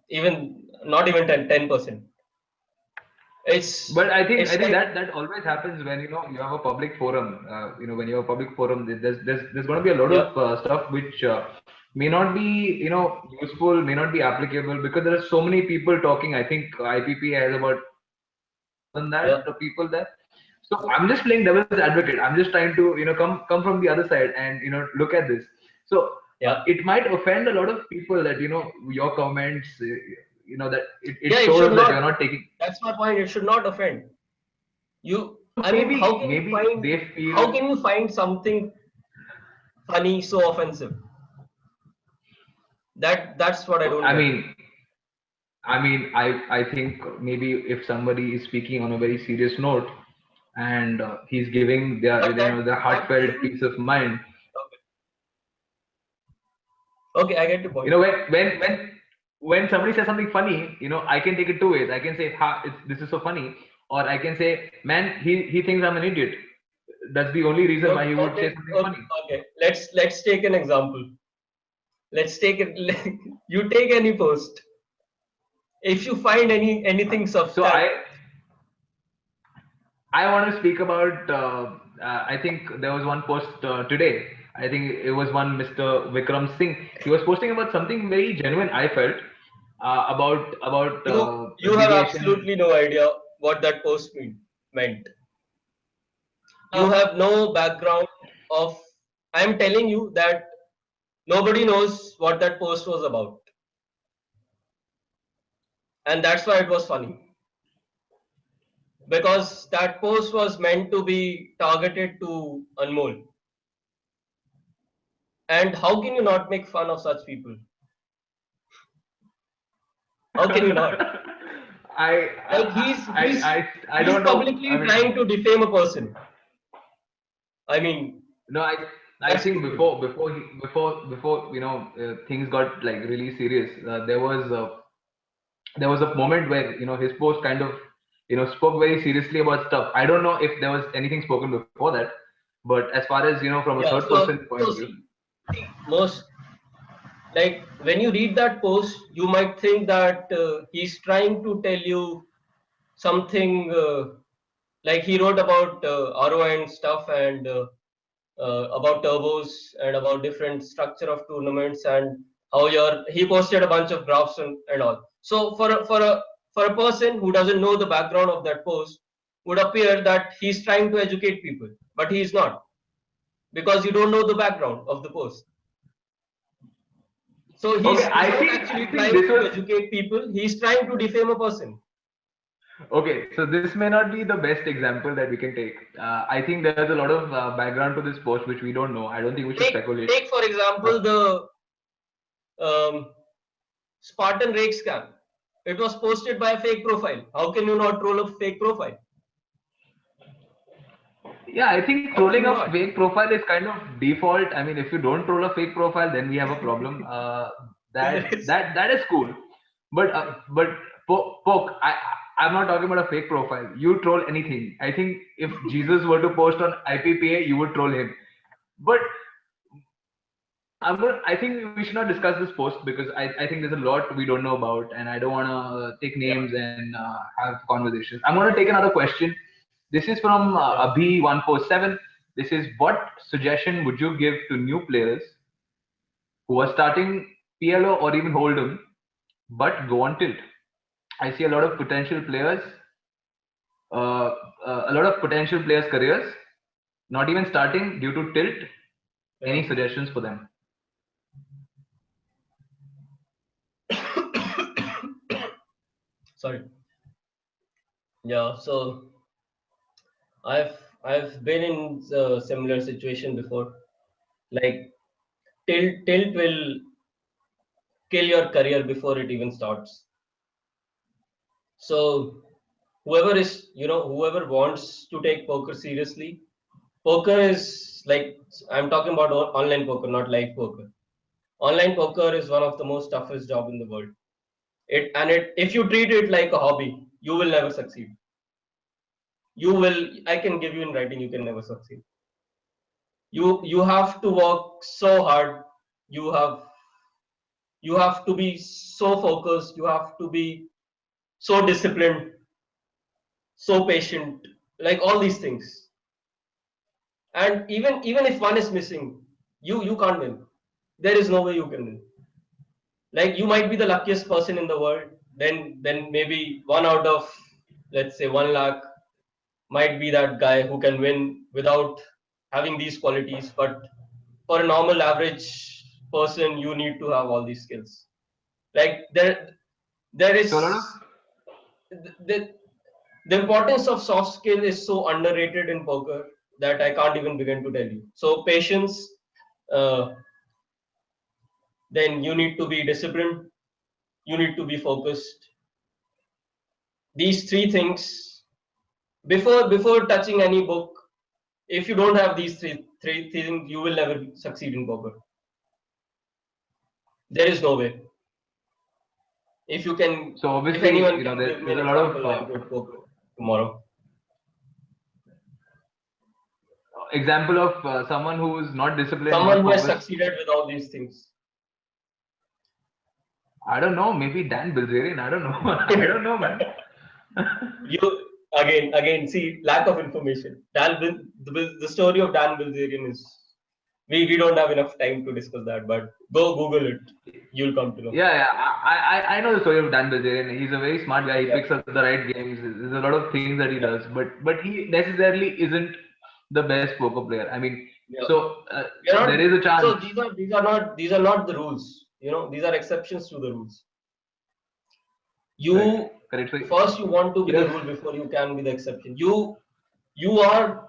even not even 10%. It's But I it's think like, that always happens when you have a public forum. When you have a public forum, there's going to be a lot yeah, of stuff which may not be useful, may not be applicable because there are so many people talking. I think IPP has about more than that yeah, people there. So I'm just playing devil's advocate. I'm just trying to come from the other side and look at this. So yeah, it might offend a lot of people that your comments. That it yeah. It should shows that not. you're not taking. That's my point. It should not offend you. So I mean, maybe they how feel. can you find something funny so offensive? That's what I don't I get. mean, I think maybe if somebody is speaking on a very serious note and he's giving their But the that heartfelt shouldn't. peace of mind. Okay, okay, I get your You point. know, when somebody says something funny, I can take it two ways. I can say, "Ha, this is so funny," or I can say, "Man, he thinks I'm an idiot." That's the only reason why Okay, he would okay, say something okay, funny. okay. Let's take an example. Let's take it. You take any post. If you find anything So substantial, I want to speak about. I think there was one post today. I think it was one Mr. Vikram Singh. He was posting about something very genuine. I felt about you have deviation. absolutely no idea what that post meant. You Uh, have no background of. I'm telling you that nobody knows what that post was about, and that's why it was funny, because that post was meant to be targeted to Anmol. And how can you not make fun of such people? How can you not? I, Like, I he's don't know. I publicly mean, trying to defame a person. I mean, no, I that's think stupid. before things got like really serious. There was a moment where his post kind of spoke very seriously about stuff. I don't know if there was anything spoken before that, But as far as from a Yeah. third person point of view. See, most like when you read that post, you might think that he's trying to tell you something. Like he wrote about ROI and stuff, and about turbos and about different structure of tournaments, and how he posted a bunch of graphs and all. So for a person who doesn't know the background of that post, would appear that he's trying to educate people, but he is not, because you don't know the background of the post. So Okay, he's I not think actually I think trying this to was educate people. He's trying to defame a person. okay. So this may not be the best example that we can take. I think there's a lot of background to this post which we don't know. I don't think we should speculate. Take for Uh, example the um, Spartan rake scam. It was posted by a fake profile. How can you not troll a fake profile? Yeah, I think How can trolling you a not? fake profile is kind of default. I mean, if you don't troll a fake profile, then we have a problem. There is. That is cool. But poke, I'm not talking about a fake profile. You troll anything. I think if Jesus were to post on IPPA, you would troll him. But I think we should not discuss this post because I think there's a lot we don't know about, and I don't want to take Yeah, names and have conversations. I'm going to take another question. This is from yeah. Abhi147. This is, what suggestion would you give to new players who are starting PLO or even Hold'em but go on tilt? I see uh, a lot of potential players' careers not even starting due to tilt. Yeah. Any suggestions for them? Sorry. Yeah. So I've been in a similar situation before. Like tilt will kill your career before it even starts. So whoever wants to take poker seriously, poker is like, I'm talking about online poker, not live poker. Online poker is one of the most toughest job in the world. It if you treat it like a hobby, you will never succeed. You will. I can give you in writing. You can never succeed. You have to work so hard. You have you have to be so focused. You have to be so disciplined, so patient. Like all these things. And even if one is missing, you can't win. There is no way you can win. Like you might be the luckiest person in the world, then maybe one out of, let's say, 1 lakh might be that guy who can win without having these qualities. But for a normal average person, you need to have all these skills. Like there So a lot is of the, the importance of soft skill is so underrated in poker that I can't even begin to tell you. So patience, uh, then you need to be disciplined, you need to be focused. These three things, before touching any book, if you don't have these three things, you will never succeed in poker. There is no way. If you can, so if obviously anyone can give me there's an a lot of example, I'll go to poker tomorrow. example of someone who is not disciplined, Someone not who has focused. succeeded with all these things. I don't know. Maybe Dan Bilzerian. I don't know. I don't know, man. You again see lack of information. The story of Dan Bilzerian is, we don't have enough time to discuss that, but go Google it. You'll come to know. Yeah, yeah. I know the story of Dan Bilzerian. He's a very smart guy. He Yeah, picks up the right games. There's a lot of things that he does, but he necessarily isn't the best poker player. I mean, yeah. so You're there not. is a chance. So these are not the rules. These are exceptions to the rules. Correct. You Correct. So first you want to be the yes. rule before you can be the exception. You are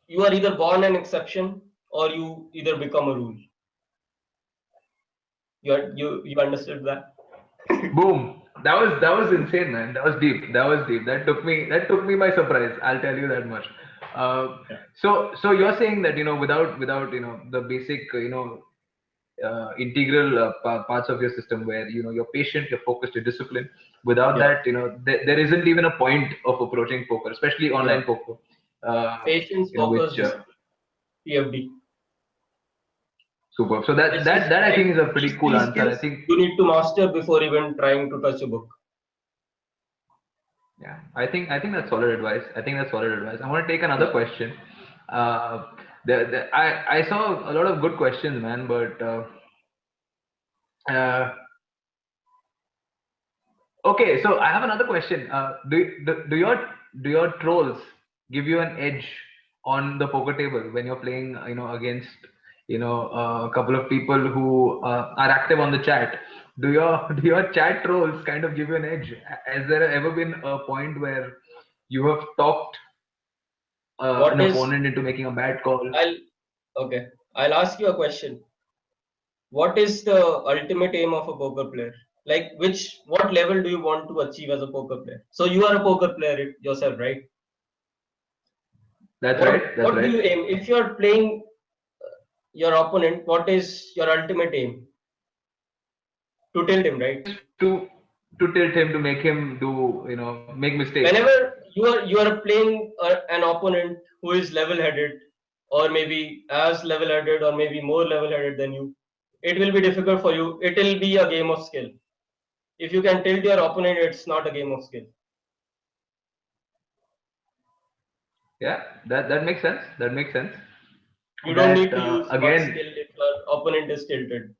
you are either born an exception or you either become a rule. You understood that? Boom. That was insane, man. That was deep. That was deep. That took me by surprise. I'll tell you that much. Yeah. So you're saying that without the basic integral parts of your system where you're patient, you're focused, you're disciplined. Without Yeah. that, there isn't even a point of approaching poker, especially Yeah. online poker. Uh, Patience, which focus, discipline. PFD. Super. So that This is that that I like think is a pretty these cool three answer. I skills think you need to master before even trying to touch a book. yeah. I think that's solid advice. I think that's solid advice. I want to take another Yeah. question. Uh, I saw a lot of good questions, man, but uh, okay, so I have another question. Do your trolls give you an edge on the poker table when you're playing, against, a couple of people who are active on the chat? Do your chat trolls kind of give you an edge? Has there ever been a point where you have talked an What is opponent into making a bad call? I'll okay. I'll ask you a question. What is the ultimate aim of a poker player? Like what level do you want to achieve as a poker player? So you are a poker player yourself, right? That's What right. That's what do right. you aim if you're playing your opponent? What is your ultimate aim? To tilt him, right? Just to tilt him, to make him do, make mistakes. Whenever you are playing an opponent who is level-headed, or maybe as level-headed, or maybe more level-headed than you, it will be difficult for you. It will be a game of skill. If you can tilt your opponent, it's not a game of skill. Yeah, that makes sense. That makes sense. You don't That need to use much again, skill if your opponent is tilted.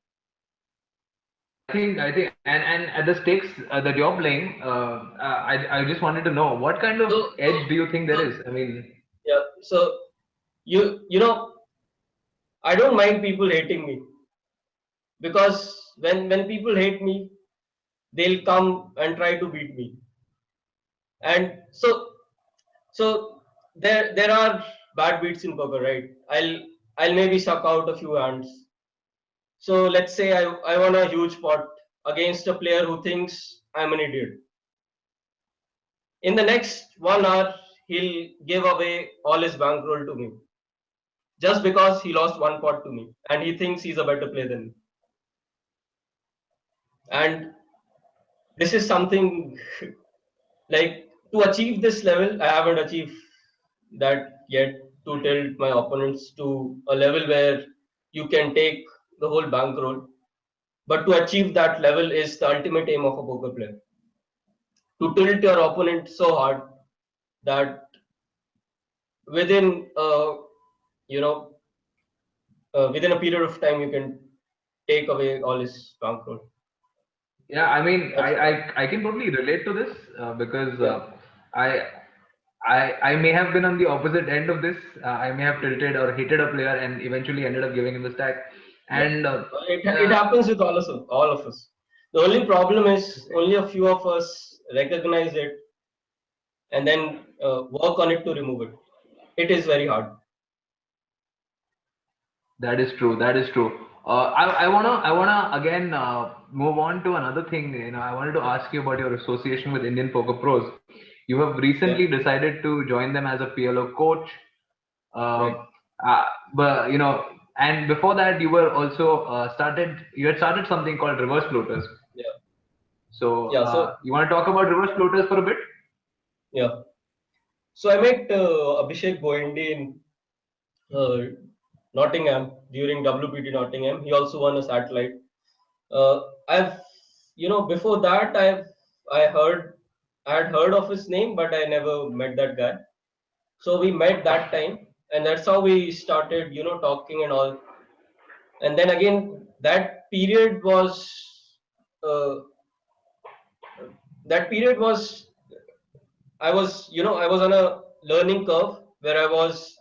I think, and at the stakes that you're playing, I just wanted to know what kind of So, so, edge do you think there so is? I mean, yeah. So you know, I don't mind people hating me, because when people hate me, they'll come and try to beat me. And so there are bad beats in poker, right? I'll maybe suck out a few hands. So let's say I won a huge pot against a player who thinks I'm an idiot. In the next 1 hour, he'll give away all his bankroll to me just because he lost one pot to me and he thinks he's a better player than me. And this is something like, to achieve this level, I haven't achieved that yet, to tilt my opponents to a level where you can take the whole bankroll. But to achieve that level is the ultimate aim of a poker player. To tilt your opponent so hard that within you know within a period of time you can take away all his bankroll. yeah, I mean, That's what I can totally relate to this because yeah. I I may have been on the opposite end of this. I may have tilted or hated a player and eventually ended up giving him the stack. Yeah. And It happens with all of us. The only problem is only a few of us recognize it and then work on it to remove it. It is very hard. That is true. That is true. I wanna again move on to another thing. I wanted to ask you about your association with Indian Poker Pros. You have Yeah, recently decided to join them as a PLO coach. right. Uh, but and before that, you were also started. You had started something called reverse floaters. Yeah, So yeah. So you want to talk about reverse floaters for a bit? yeah. So I met Abhishek Goendi in uh, Nottingham during WPT Nottingham. He also won a satellite. I've before that I heard I had heard of his name, but I never met that guy. So we met that time, and that's how we started, talking and all. And then again, uh, that period was I was on a learning curve where I was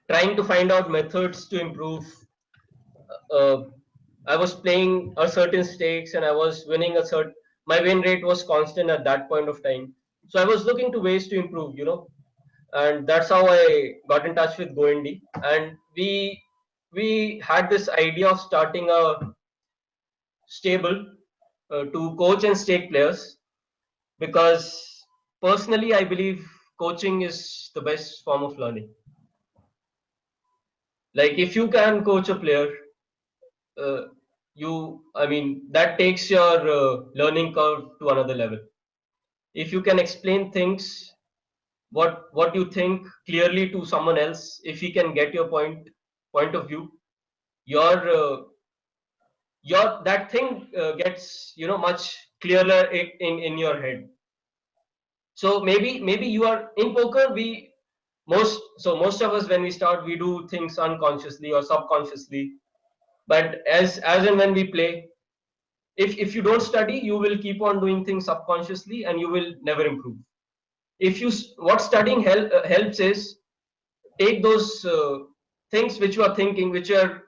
trying to find out methods to improve. Uh, I was playing a certain stakes and I was winning a certain. My win rate was constant at that point of time, so I was looking to ways to improve. And that's how I got in touch with Goendy, and we had this idea of starting a stable to coach and stake players, because personally I believe coaching is the best form of learning. Like, if you can coach a player, uh, I mean, that takes your learning curve to another level. If you can explain things what you think clearly to someone else. If he can get your point of view, your that thing gets much clearer in your head. So maybe you are in poker. We most of us, when we start, we do things unconsciously or subconsciously. But as and when we play, if you don't study, you will keep on doing things subconsciously and you will never improve. If you what studying helps is, take those things which you are thinking, which you are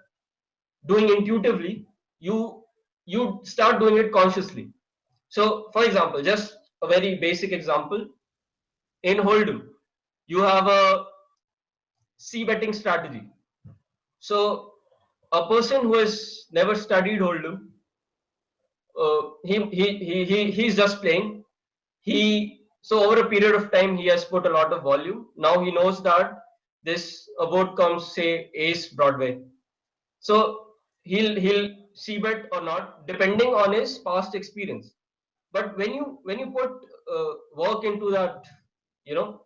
doing intuitively, you you start doing it consciously. So for example, just a very basic example, in hold'em you have a c betting strategy. So a person who has never studied hold'em, he's just playing. So over a period of time, he has put a lot of volume. Now he knows that this board comes, say, ace Broadway. So he'll see bet or not, depending on his past experience. But when you put work into that, you know,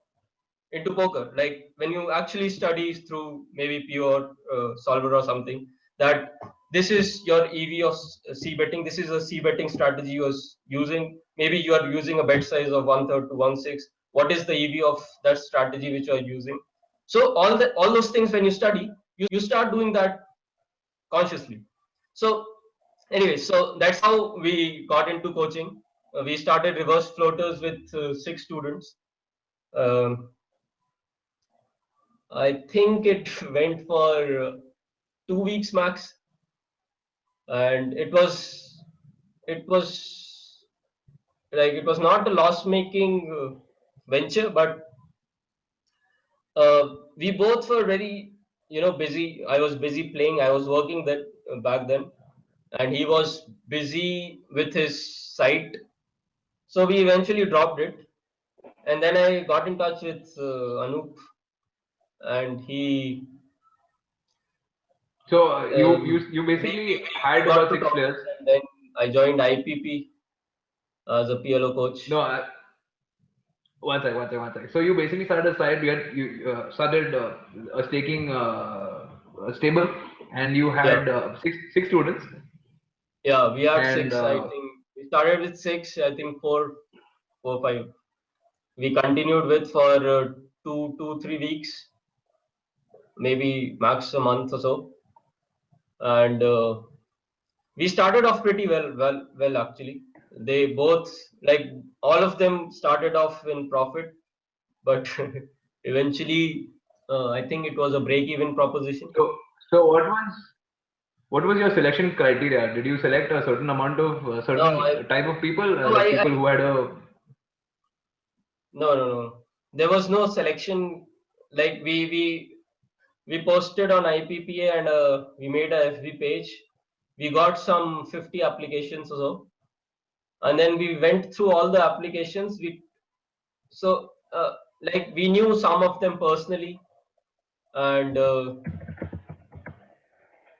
into poker, like when you actually study through maybe pure solver or something, that this is your EV of c betting, this is a c betting strategy you are using. Maybe you are using a bet size of 1/3 to 1/6. What is the EV of that strategy which you are using? So all those things, when you study, you start doing that consciously. So anyway, so that's how we got into coaching. We started reverse floaters with 6 students. um, I think it went for 2 weeks max, and it was like, it was not a loss making venture, but we both were very busy. I was busy playing. I was working that back then, and he was busy with his site. So we eventually dropped it, and then I got in touch with Anup, and So you we basically hired got about to six talk, players. and then I joined IPP as a PLO No, coach. one sec. So you basically started a site. You started a staking a stable, and you Yeah, had six students, yeah, we had and six. I think we started with six. I think four, five. We continued with for 2, 3 weeks, maybe max a month or so, and we started off pretty well actually. They both, like, all of them started off in profit, but eventually, I think it was a break-even proposition. so what was your selection criteria? Did you select a certain amount of No, certain type of people, no, like people who had a no. There was no selection. Like we posted on IPPA, and we made a FB page. We got some 50 applications or so, and then we went through all the applications. Like, we knew some of them personally, and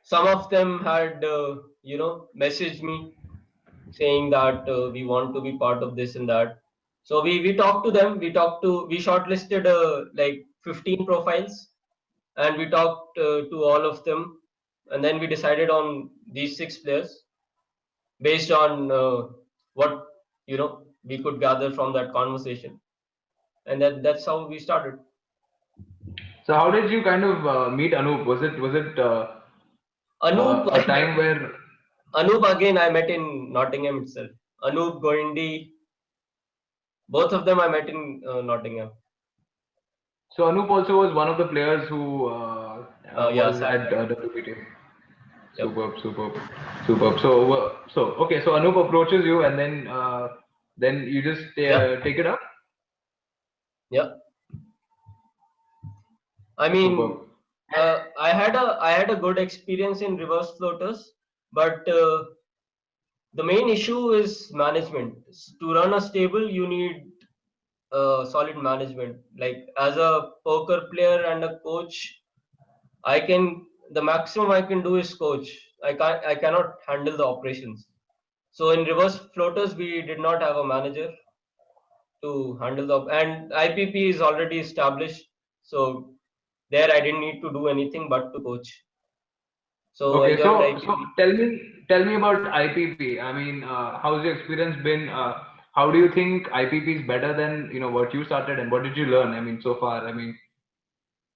some of them had messaged me saying that we want to be part of this and that. So we talked to them. We shortlisted like 15 profiles, and we talked to all of them, and then we decided on these 6 players based on what we could gather from that conversation, and that's how we started. So how did you kind of meet Anup? Was it Anup, a time where Anup again, I met in Nottingham itself. Anup, Goindi, both of them I met in Nottingham. so Anup also was one of the players who Yeah, was Sad at Guy. WPT. Yep. Superb. So so Anup approaches you, and then you just Yep. take it up. Yep. I mean, Superb. I had a good experience in reverse floaters, but the main issue is management. To run a stable, you need solid management. Like, as a poker player and a coach, the maximum I can do is coach. I cannot handle the operations. So in reverse floaters, we did not have a manager. to handle the, and IPP is already established, so there I didn't need to do anything but to coach. So I Okay, joined so IPP. tell me about IPP. I mean, how's your experience been? How do you think IPP is better than what you started, and what did you learn? I mean, so far. I mean,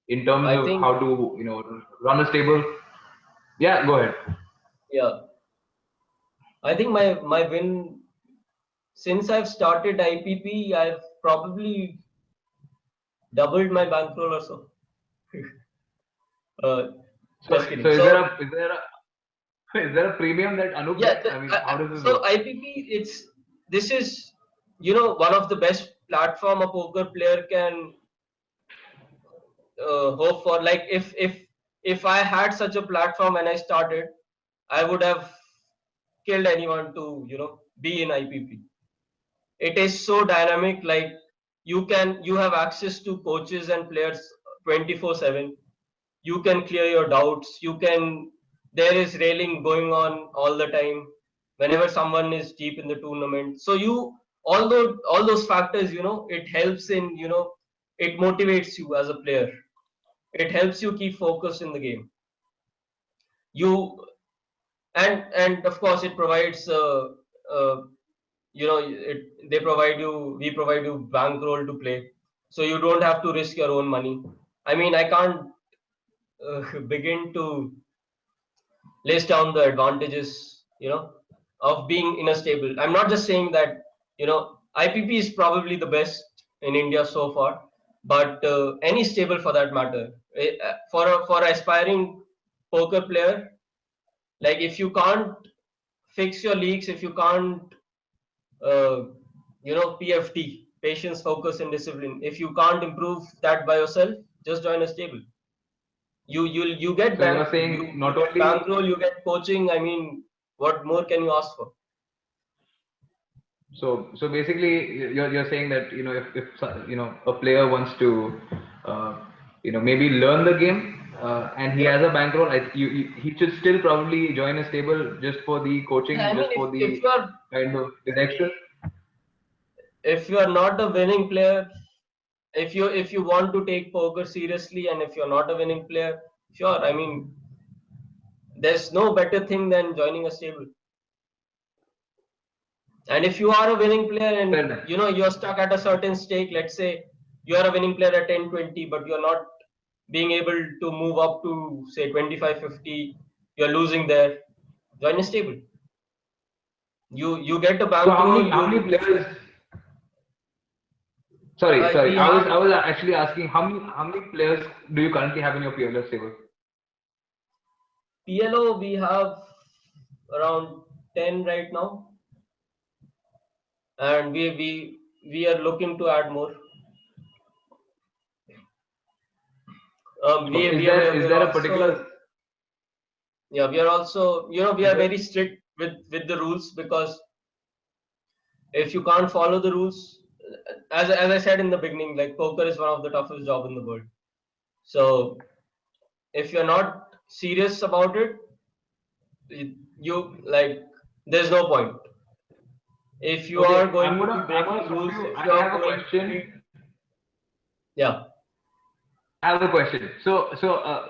in terms I of think, how to run a stable. Yeah, go ahead. yeah, I think my win since I've started IPP, I've probably doubled my bankroll or so. uh, So just so kidding. is there So a is there a is there a premium that Anup yeah, gets? I mean, how does this so work? IPP, this is one of the best platform a poker player can hope for. Like if I had such a platform when I started, I would have killed anyone to be in IPP. It is so dynamic. Like you have access to coaches and players 24/7. You can clear your doubts. There is railing going on all the time whenever someone is deep in the tournament. So all those factors, it helps in, it motivates you as a player. It helps you keep focused in the game. You and of course it provides uh, they provide you we provide you bankroll to play, so you don't have to risk your own money. I mean, I can't begin to list down the advantages of being in a stable. I'm not just saying that IPP is probably the best in India so far, but any stable for that matter. For an aspiring poker player, like if you can't fix your leaks, if you can't uh, PFD, patience, focus, and discipline, if you can't improve that by yourself, just join a stable. You get So you are you saying you not get only. bankroll, you get coaching. I mean, what more can you ask for? So basically, you're saying that if a player wants to maybe learn the game, and he Yeah. has a bankroll, he should still probably join a stable just for the Yeah, coaching, I mean, just for if the kind of direction. you are not a winning player, if you want to take poker seriously, and if you're not a winning player, sure. I mean, there's no better thing than joining a stable. And if you are a winning player Fair and enough. you're stuck at a certain stake, let's say you are a winning player at 10-20, but you're not being able to move up to say 25-50, you're losing there, join a stable. You get a So how bankroll. many how many You players? Sorry. We I was have actually asking how many players do you currently have in your PLF stable? PLO, we have around 10 right now, and we are looking to add more. So is We're there a also, particular. yeah, we are also, we Is are there very strict with the rules, because if you can't follow the rules, as I said in the beginning, like poker is one of the toughest job in the world. So if you're not serious about it, like there's no point. If you are Okay, going to be I'm breaking gonna stop rules, you. if you I are have a going to be, question. yeah, I have a question. So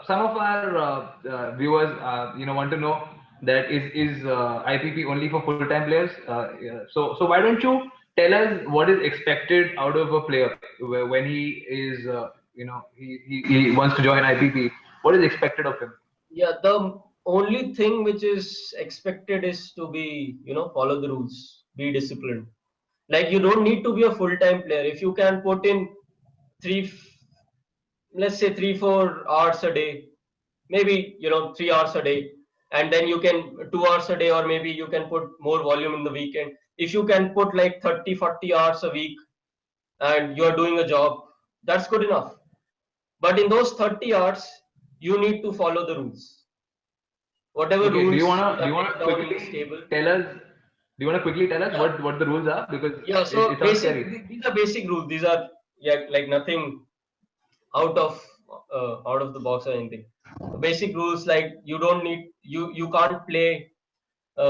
some of our viewers, want to know that is IPP only for full-time players? Yeah. So why don't you tell us what is expected out of a player when he is, he wants to join IPP? What is expected of him? yeah, the only thing which is expected is to be, follow the rules, be disciplined. Like you don't need to be a full-time player. If you can put in three, let's say 3-4 hours a day, maybe 3 hours a day, and then you can 2 hours a day, or maybe you can put more volume in the weekend. If you can put like 30-40 hours a week and you're doing a job, that's good enough. But in those 30 hours, you need to follow the rules, whatever Okay, do you rules we wanna do have you wanna laid down in the quickly stable. tell us? Do you wanna quickly tell us Yeah, what the rules are, because yeah. it So sounds scary. these are basic rules. These are, yeah, like nothing out of out of the box or anything. Basic rules, like you can't play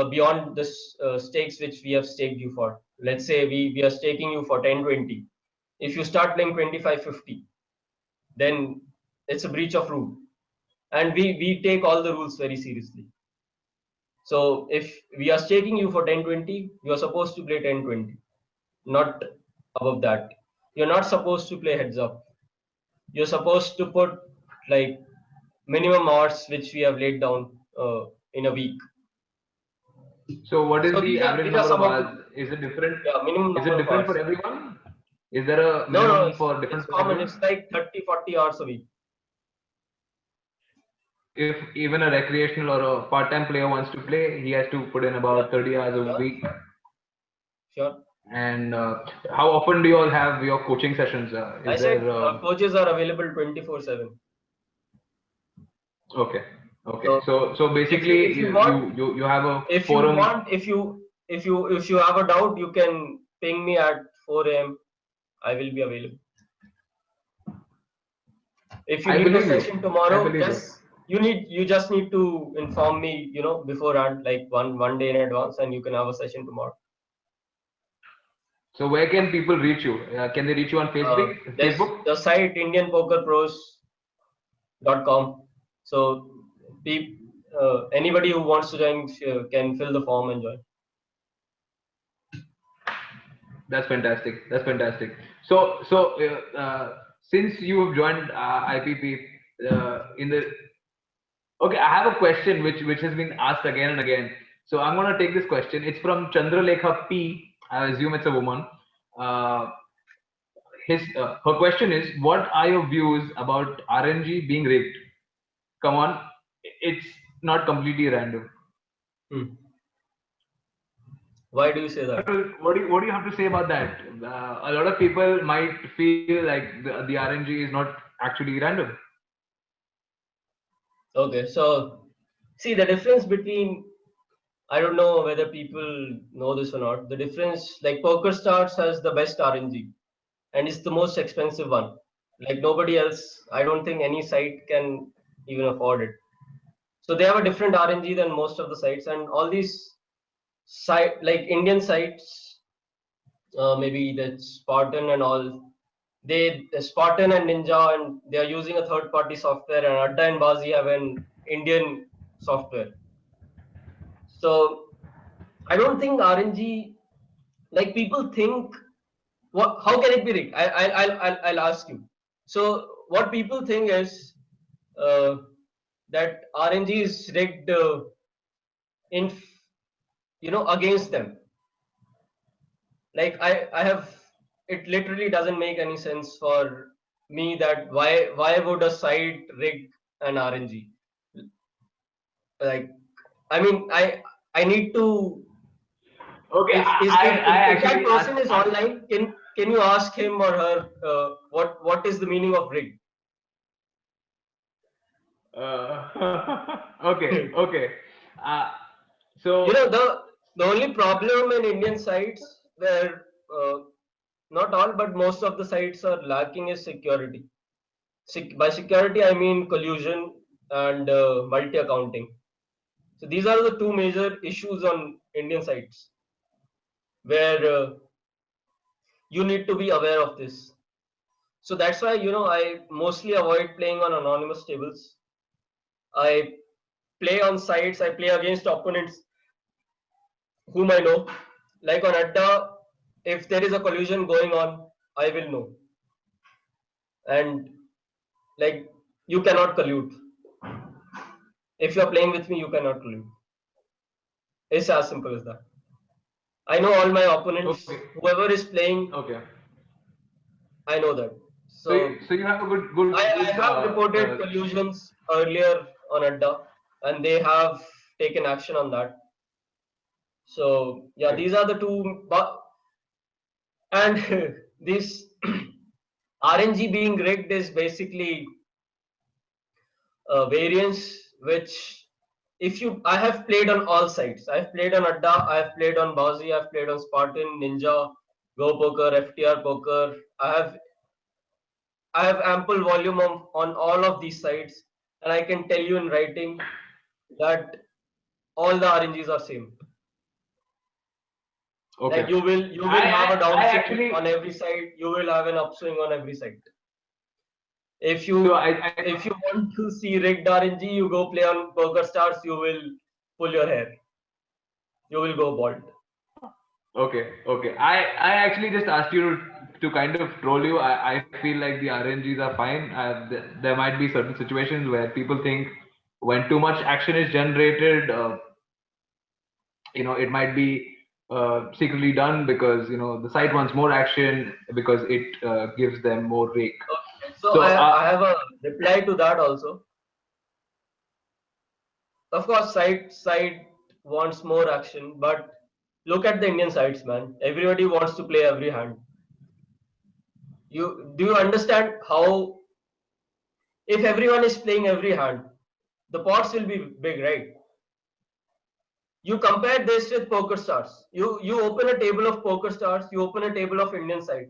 beyond the stakes which we have staked you for. let's say we are staking you for 10-20. If you start playing 25-50, then it's a breach of rule. And we take all the rules very seriously. So if we are staking you for 10-20, you are supposed to play 10-20, not above that. You're not supposed to play heads up. You're supposed to put like minimum hours which we have laid down in a week. So what is So the average these are number of some of the, hours? Is it different? yeah, minimum Is it number of different hours. for everyone? Is there a No, no, minimum for it's different for common. It's everyone? like 30-40 hours a week. So if even a recreational or a part-time player wants to play, he has to put in Yeah, about 30 hours a sure, week. sure, sure. And how often do you all have your coaching sessions? I Is said there coaches are available 24/7. okay, okay. So So basically if you want, you have a if you forum. want, if you have a doubt, you can ping me at 4 a.m. I will be available. If you I need a believe you. session I tomorrow, believe you. you just need to inform me, beforehand, like one day in advance, and you can have a session tomorrow. So where can people reach you? Can they reach you on Uh, Facebook? there's Facebook? the site indianpokerpros.com. So anybody who wants to join can fill the form and join. That's fantastic. That's fantastic. So since you have joined IPP in the okay, I have a question which has been asked again and again. So I'm gonna take this question. It's from Chandralekha P. I assume it's a woman. Uh, his her question is, what are your views about RNG being rigged? Come on, it's not completely random. Hmm. Why do you say that? What do you have to say about that? A lot of people might feel like the RNG is not actually random. Okay, so see the difference between, I don't know whether people know this or not. The difference, like PokerStars has the best RNG and it's the most expensive one. Like nobody else, I don't think any site can even afford it. So they have a different RNG than most of the sites, and all these site like Indian sites, maybe the Spartan and all, the Spartan and Ninja, and they are using a third party software, and Adda and Bazi have an Indian software. So I don't think RNG, like people think, what, how can it be rigged? I'll ask you. So what people think is uh, that RNG is rigged in against them. Like I have, it literally doesn't make any sense for me that why would a site rig an RNG? Like I mean I need to, Okay, I if that actually person is online, can you ask him or her what is the meaning of rig? okay, okay. Uh, so The only problem in Indian sites where not all but most of the sites are lacking is security. By security I mean collusion and multi accounting. So these are the two major issues on Indian sites where you need to be aware of this. So that's why I mostly avoid playing on anonymous tables. I play on sites. I play against opponents whom I know. Like on Adda, if there is a collusion going on, I will know. And like you cannot collude. If you are playing with me, you cannot collude. It's as simple as that. I know all my okay, opponents. Whoever is playing, okay. I know that. So So you have a good I have reported collusions earlier on Adda, and they have taken action on that. So yeah, okay. these are the two. And this RNG being rigged is basically variance which, if you I have played on all sites. I've played on Adda, I've played on Bauzi, I've played on Spartan, Ninja, Go Poker, FTR Poker. I have ample volume on all of these sites, and I can tell you in writing that all the RNGs are same. Like Okay. you will have a I downswing actually on every side, you will have an upswing on every side. If so you I if you want to see rigged RNG, you go play on Poker Stars, you will pull your hair. You will go bald. okay. I actually just asked you to kind of troll you. I feel like the RNGs are fine. There might be certain situations where people think when too much action is generated, it might be secretly done because the site wants more action because it gives them more rake. Okay. So So I have a reply to that also. Of course, side wants more action, but look at the Indian sides, man. Everybody wants to play every hand. You do you understand how if everyone is playing every hand, the pots will be big, right? You compare this with poker stars. You open a table of poker stars, you open a table of Indian side.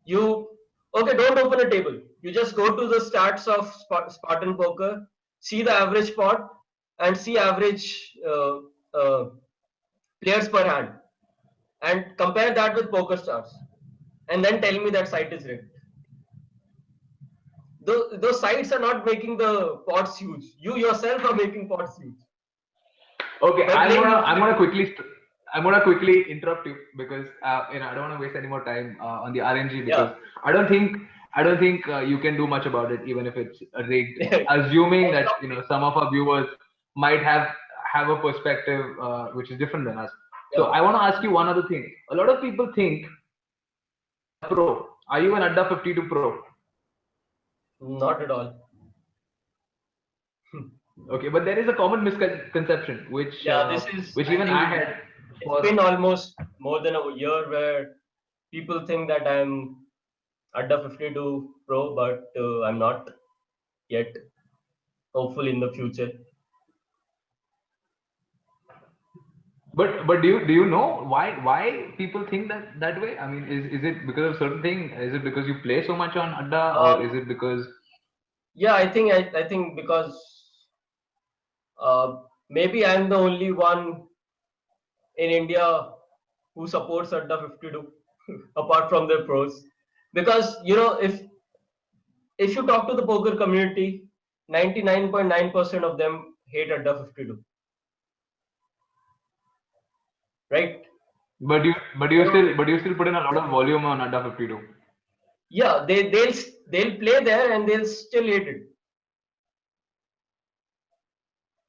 You okay, don't open a table. You just go to the stats of Spartan poker, see the average pot, and see average players per hand, and compare that with poker stars, and then tell me that site is rigged. Those sites are not making the pots huge. You yourself are making pots huge okay, by playing differently. I'm gonna quickly interrupt you because I don't want to waste any more time on the RNG because Yeah. I don't think you can do much about it even if it's rigged. Exactly. Assuming that some of our viewers might have a perspective which is different than us. So Yeah. I want to ask you one other thing. A lot of people think Adda Pro. Are you an Adda 52 Pro? Not at all. Okay, but there is a common misconception Yeah, this is, which I even think I had it's for been almost more than a year where people think that I'm Adda 52 Pro, but I'm not yet. Hopefully in the future. But do you know why people think that way? I mean, is it because of certain thing? Is it because you play so much on Adda, or is Um, it because yeah, I think because maybe I'm the only one in India who supports Adda 52 apart from their pros. Because if you talk to the poker community, 99.9% of them hate Adda 52, right? but you still put in a lot of volume on Adda 52. Yeah, they'll play there and they'll still hate it.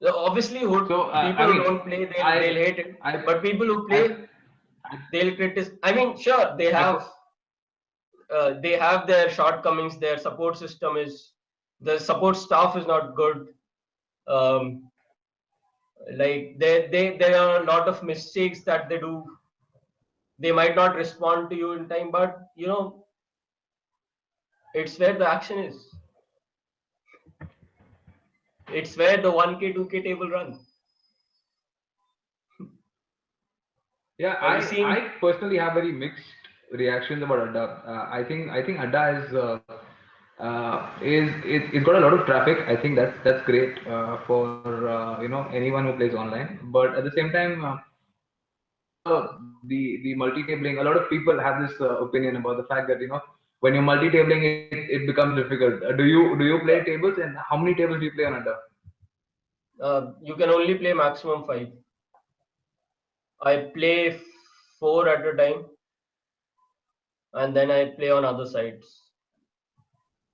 So obviously, So people I who mean, don't play, they'll I hate it. I But people who I play, they'll criticize. I mean, sure, I they have their shortcomings. Their support system is the support staff is not good. Um, like there are a lot of mistakes that they do. They might not respond to you in time, but it's where the action is. It's where the 1K 2K table run. Yeah, Have you seen? I personally have very mixed reactions about Adda. I think Adda it's got a lot of traffic. I think that's great for anyone who plays online. But at the same time, the multi-tabling. A lot of people have this opinion about the fact that when you're multi-tabling, it becomes difficult. Do you play Yeah. tables and how many tables do you play on Adda? You can only play maximum five. I play four at a time, and then I play on other sides.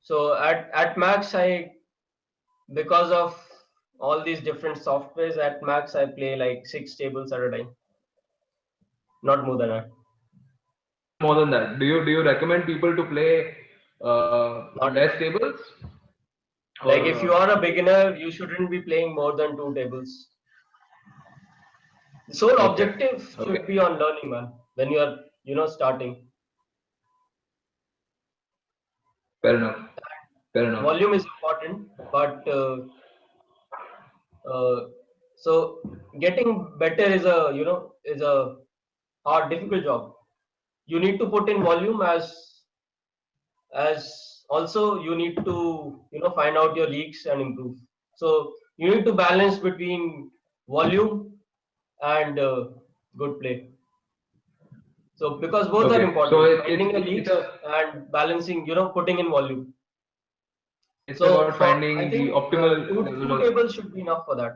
So at max, I because of all these different softwares, at max I play like six tables at a time, not more than that. Not more than that. Do you recommend people to play Not at less all. tables or Like if you are a beginner, you shouldn't be playing more than two tables. The sole okay, objective okay, should be on learning, man. When you are starting, fair enough, fair enough. volume is important, but uh, so getting better is a hard, difficult job. You need to put in volume as also you need to find out your leaks and improve. So you need to balance between volume and good play. So because both are Okay, so important, it's finding a it's league a and balancing, putting in volume. it's So about for I finding the think optimal level two of. tables should be enough for that.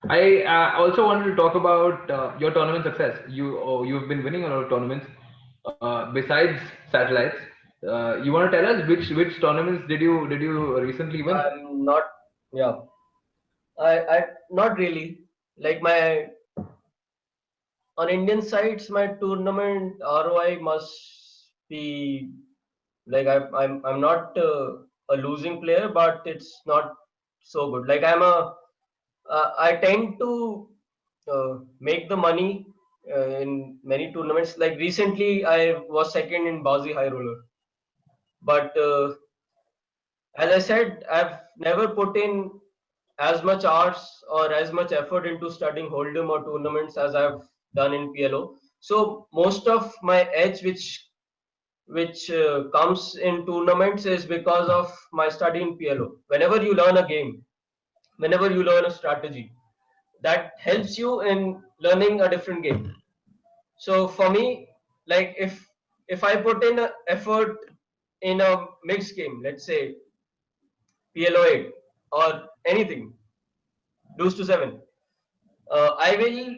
I also wanted to talk about your tournament success. You've been winning a lot of tournaments besides satellites. You want to tell us which tournaments did you recently win? I'm not, yeah, I not really like my on Indian sites. My tournament ROI must be like I'm not a losing player, but it's not so good. Like I tend to make the money in many tournaments. Like recently, I was second in Bazi High Roller, but as I said, I've never put in as much hours or as much effort into studying Hold'em or tournaments as I've done in PLO. So most of my edge, which comes in tournaments, is because of my study in PLO. Whenever you learn a game, whenever you learn a strategy, that helps you in learning a different game. So for me, like if I put in a effort in a mixed game, let's say PLO 8 or anything, lose to 7, I will.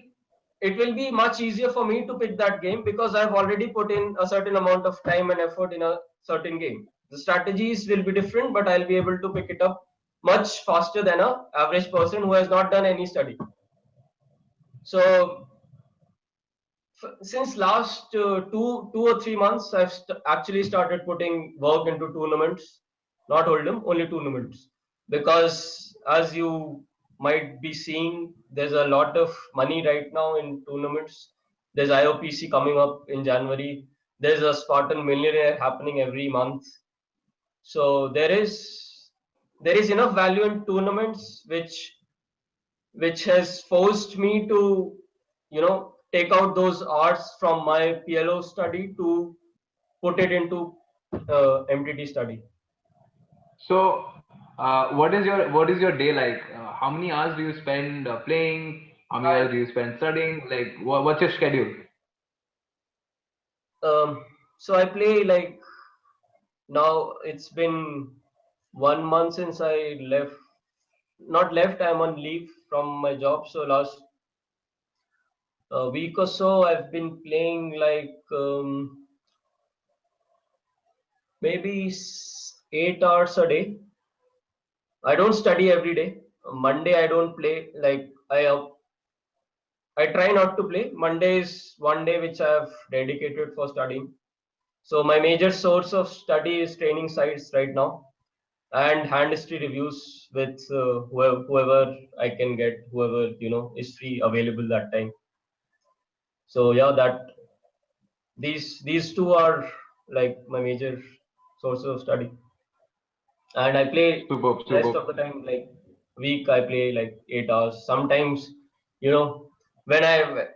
It will be much easier for me to pick that game because I've already put in a certain amount of time and effort in a certain game. The strategies will be different, but I'll be able to pick it up much faster than a average person who has not done any study. So since last 2 or 3 months, I've actually started putting work into tournaments, not hold'em, only tournaments, because as you might be seeing, there's a lot of money right now in tournaments. There's IOPC coming up in January. There's a Spartan Millionaire happening every month. So there is enough value in tournaments which has forced me to take out those arts from my PLO study to put it into MTT study. So, what is your day like? How many hours do you spend playing? How many I hours do you spend studying? Like, what's your schedule? so I play like now it's been 1 month since I left. Not left, I'm on leave from my job. So last week or so, I've been playing like maybe 8 hours a day. I don't study every day. Monday I don't play. Like I try not to play. Monday is one day which I have dedicated for studying. So my major source of study is training sites right now and hand history reviews with whoever I can get, whoever is free available that time. So yeah, that these two are like my major sources of study. And I play Superb, rest superb. of the time. Like week, I play like 8 hours. Sometimes, you know, when I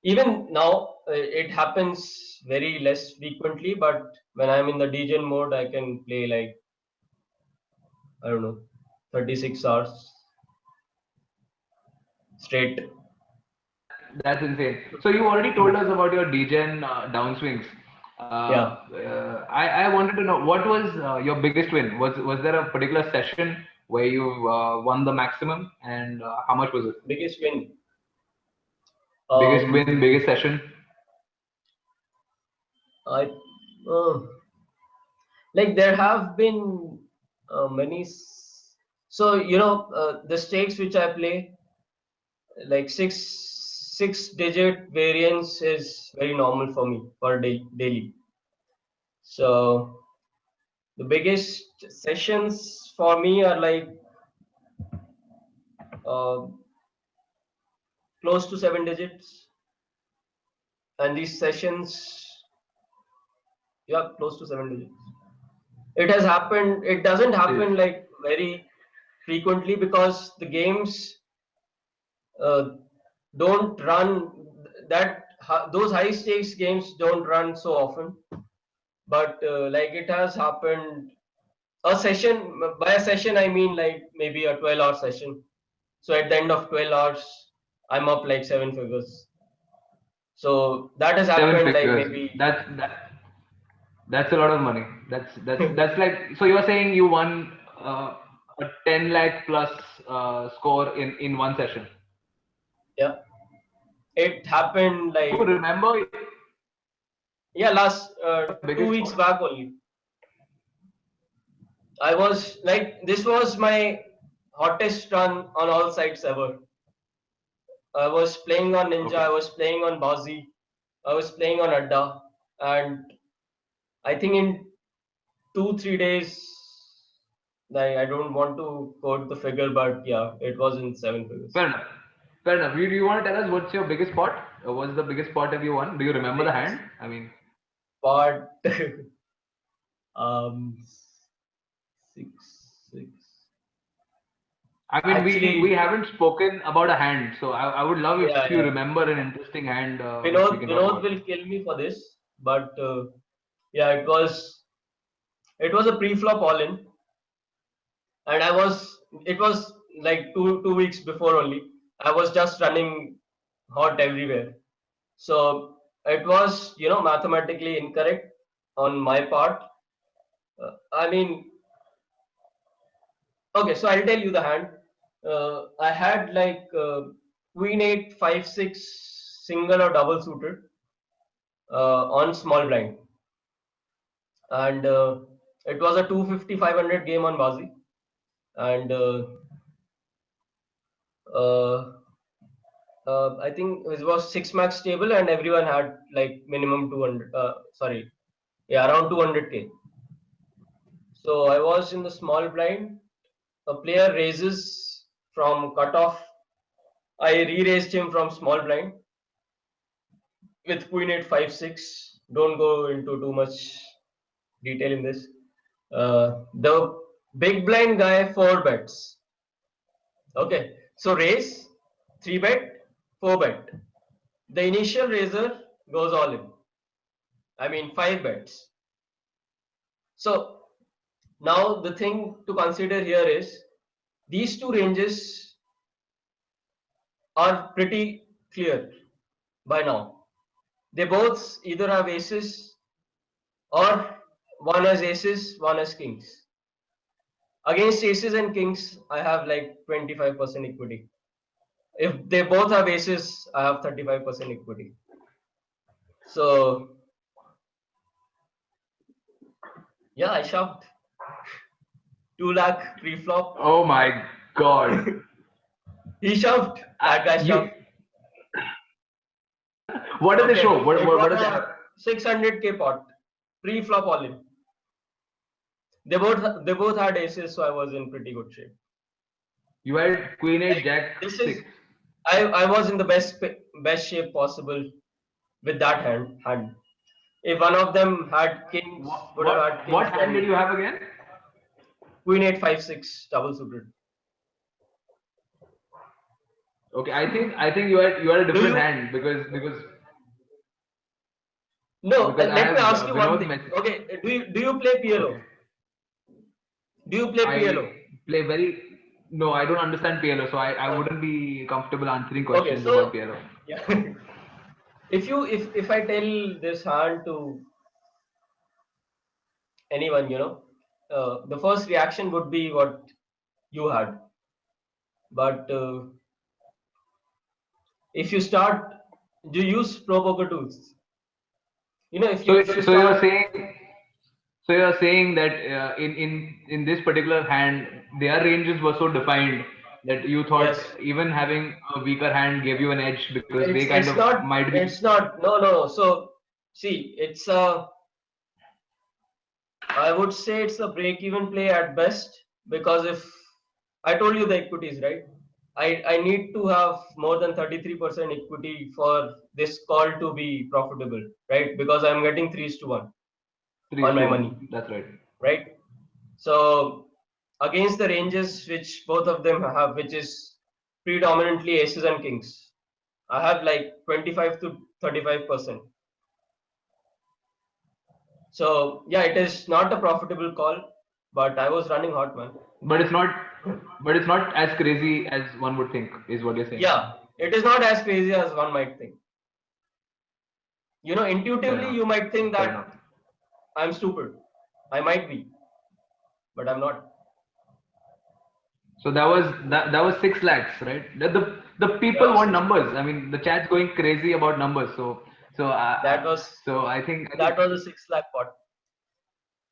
even now it happens very less frequently. But when I'm in the DGen mode, I can play like I don't know, 36 hours straight. That's insane. So you already told us about your DGen downswings. Yeah. I wanted to know what was your biggest win? Was there a particular session where you won the maximum, and how much was it? Biggest win. Biggest Um, win, biggest session. I uh, like there have been many. So the stakes which I play, like six digit variance is very normal for me per day daily. So the biggest sessions for me are like uh, close to 7 digits, and these sessions, yeah, close to 7 digits. It has happened. It doesn't Is happen like very frequently because the games uh, don't run those high stakes games don't run so often. But like it has happened a session. By a session I mean like maybe a 12-hour session. So at the end of 12 hours, I'm up like seven figures. So that has Seven happened like figures. maybe, That's a lot of money. That's like, so you're saying you won a 10 lakh plus score in one session. yeah, it happened Do you like, remember yeah, last your 2 weeks biggest sport? back only. I was like, this was my hottest run on all sites ever. I was playing on Ninja, I Okay, was playing on Bazi, I was playing on Adda, and I think in 2 3 days, like I don't want to quote the figure, but yeah, it was in seven figures. fair enough. Fair enough. Do you want to tell us what's your biggest spot? What's the biggest spot have you won? Do you remember the Biggest hand? I mean, part, um, six. I mean, we Actually, haven't spoken about a hand, so I would love if yeah, you yeah. remember an interesting hand which we Vinod, can talk Vinod about. will kill me for this, but yeah, it was a pre-flop all-in, and it was like two weeks before only. I was just running hot everywhere, so it was mathematically incorrect on my part. I mean, okay, so I'll tell you the hand. I had like queen eight five six single or double suited on small blind, and it was a 250 500 game on Bazi, and uh, I think it was six max table, and everyone had like minimum 200. Sorry, yeah, around 200K. So I was in the small blind. A player raises from cutoff. I re-raised him from small blind with queen eight five six. Don't go into too much detail in this. The big blind guy four bets. Okay, so raise, three bet, four bet. The initial raiser goes all in. I mean, five bets. So now the thing to consider here is these two ranges are pretty clear by now. They both either have aces or one has aces, one has kings. Against aces and kings, I have like 25% equity. If they both have aces, I have 35% equity. So yeah, I shoved 2 lakh pre-flop. Oh my God. He shoved. That guy You, shoved. what did they Okay, show? it What was did they a have? 600K pot. Pre-flop all in. They both had aces, so I was in pretty good shape. You had Queen Eight Like Jack this Six. is, I was in the best shape possible with that hand. If one of them had kings, would have had What kings, hand did then you have again? queen eight five six double suited. Okay, I think you had a Do different you? hand No. because I Let me have ask you one Vinod's thing. message. Okay. Do you play Okay, PLO? Do you play I PLO? play very. No, I don't understand PLO, so I Okay. wouldn't be comfortable answering Okay. questions about So PLO. yeah, if I tell this hand to anyone, the first reaction would be what you had. But if you start, do you use pro poker tools? If you So if you so you're start, saying so you're saying that in this particular hand, their ranges were so defined that you thought yes, even having a weaker hand gave you an edge because they it's kind of it's not might be. it's not no no no. So see, I would say it's a break even play at best, because if I told you the equities, right? I need to have more than 33% equity for this call to be profitable, right? Because I'm getting 3:1 3 on to my money, 1. That's right. right? So against the ranges which both of them have, which is predominantly aces and kings, I have like 25 to 35%. So yeah, it is not a profitable call, but I was running hot, man. But it's not but it's not as crazy as one would think, is what you're saying. Yeah, It is not as crazy as one might think. Fair Intuitively enough. you might think Fair that enough. I'm stupid. I might be, but I'm not. So that was 6 lakhs, right? The That people was want numbers. I mean, the chat's going crazy about numbers. So that was I think that was a 6 lakh pot.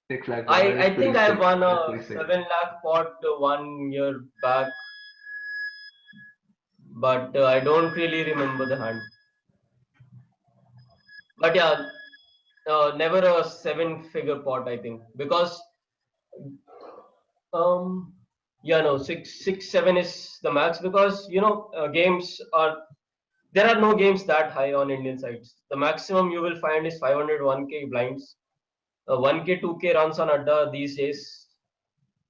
6 lakhs. I Wow, that is I think pretty I sick. won That's a pretty sick. 7 lakh pot 1 year back, but I don't really remember the hand. But yeah, never a seven-figure pot, I think, because um, yeah, no, six, seven is the max because games are there are no games that high on Indian sites. The maximum you will find is 500 1K blinds, 1K 2K runs on Adda these days,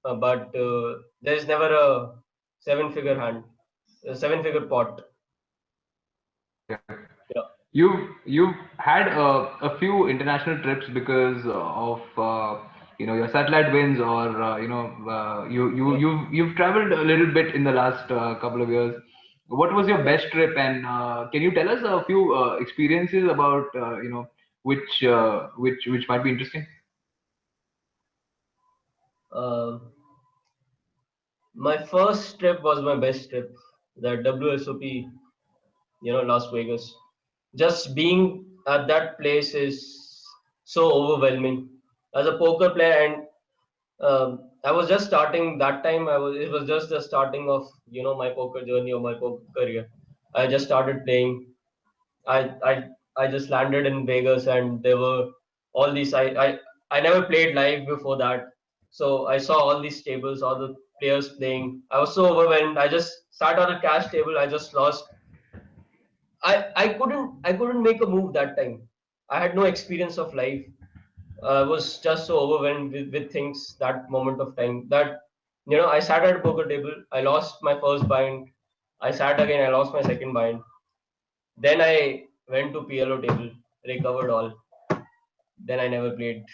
but there is never a seven-figure hand, a seven-figure pot. Okay. Yeah. You've had a few international trips because of your satellite wins, or you've traveled a little bit in the last couple of years. What was your Yeah. best trip, and can you tell us a few experiences about which might be interesting? Um my first trip was my best trip. The WSOP, Las Vegas. Just being at that place is so overwhelming. As a poker player, and I was just starting that time. It was just the starting of my poker journey or my poker career. I just started playing. I I I just landed in Vegas, and there were all these. I never played live before that, so I saw all these tables, all the players playing. I was so overwhelmed. I just sat on a cash table. I just lost. I couldn't make a move that time. I had no experience of life. I was just so overwhelmed with things that moment of time that I sat at a poker table. I lost my first bind. I sat again. I lost my second bind. Then I went to PLO table, recovered all. Then I never played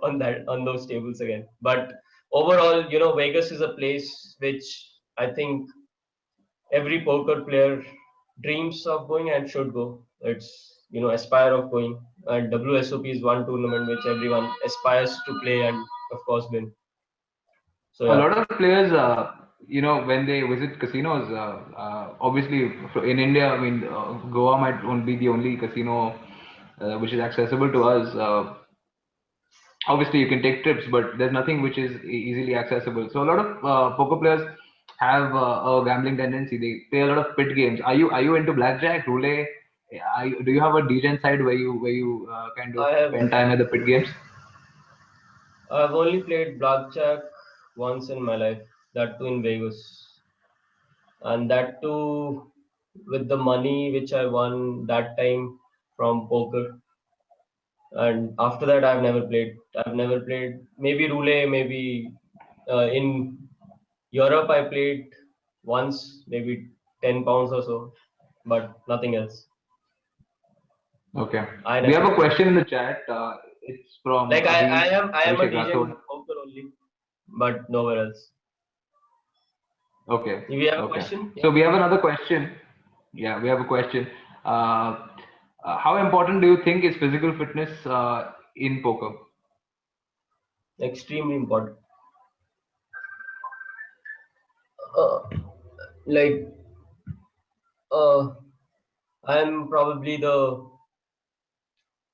on those tables again. But overall, Vegas is a place which I think every poker player dreams of going and should go. It's aspire of going. And WSOP is one tournament which everyone aspires to play and of course win. So A yeah, lot of players, when they visit casinos, obviously in India, I mean, Goa might only be the only casino which is accessible to us. Obviously, you can take trips, but there's nothing which is easily accessible. So a lot of poker players have a gambling tendency. They play a lot of pit games. Are you into blackjack, roulette? Do you have a degen side where you kind of I have spend time at the pit games? I've only played blackjack once in my life. That too in Vegas, and that too with the money which I won that time from poker. And after that, I've never played. I've never played. Maybe roulette. Maybe in Europe, I played once, maybe 10 pounds or so, but nothing else. Okay. I We have never a played. question in the chat. It's from Like I am a Abhishek DJ in Rathod. poker only, but nowhere else. Okay. If you have a Okay. question, So yeah. we have another question. Yeah, we have a question. Uh, how important do you think is physical fitness in poker? Extremely important. Uh, like uh, I'm probably the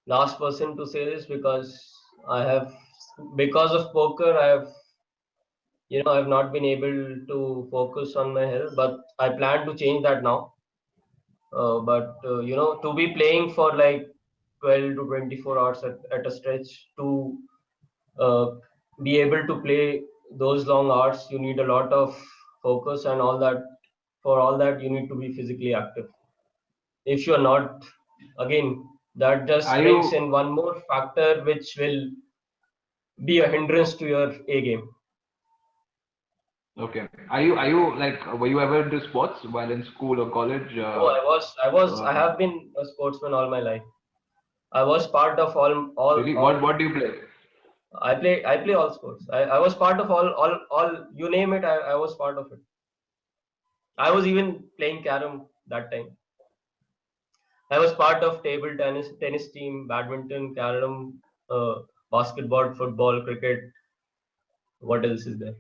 last person to say this because of poker, I've not been able to focus on my health, but I plan to change that now. But to be playing for like 12 to 24 hours at a stretch to uh, be able to play those long hours, you need a lot of focus and all that. For all that, you need to be physically active. If you're not, again, that just Are brings you in one more factor which will be a hindrance to your A game. okay? Are you like were you ever into sports while in school or college? Oh, I Uh, have been a sportsman all my life. I was part of really? What do you play? I play all sports. I was part of all you name it. I was part of it. I was even playing carom that time. I was part of table tennis team, badminton, carom, basketball, football, cricket. What else is there?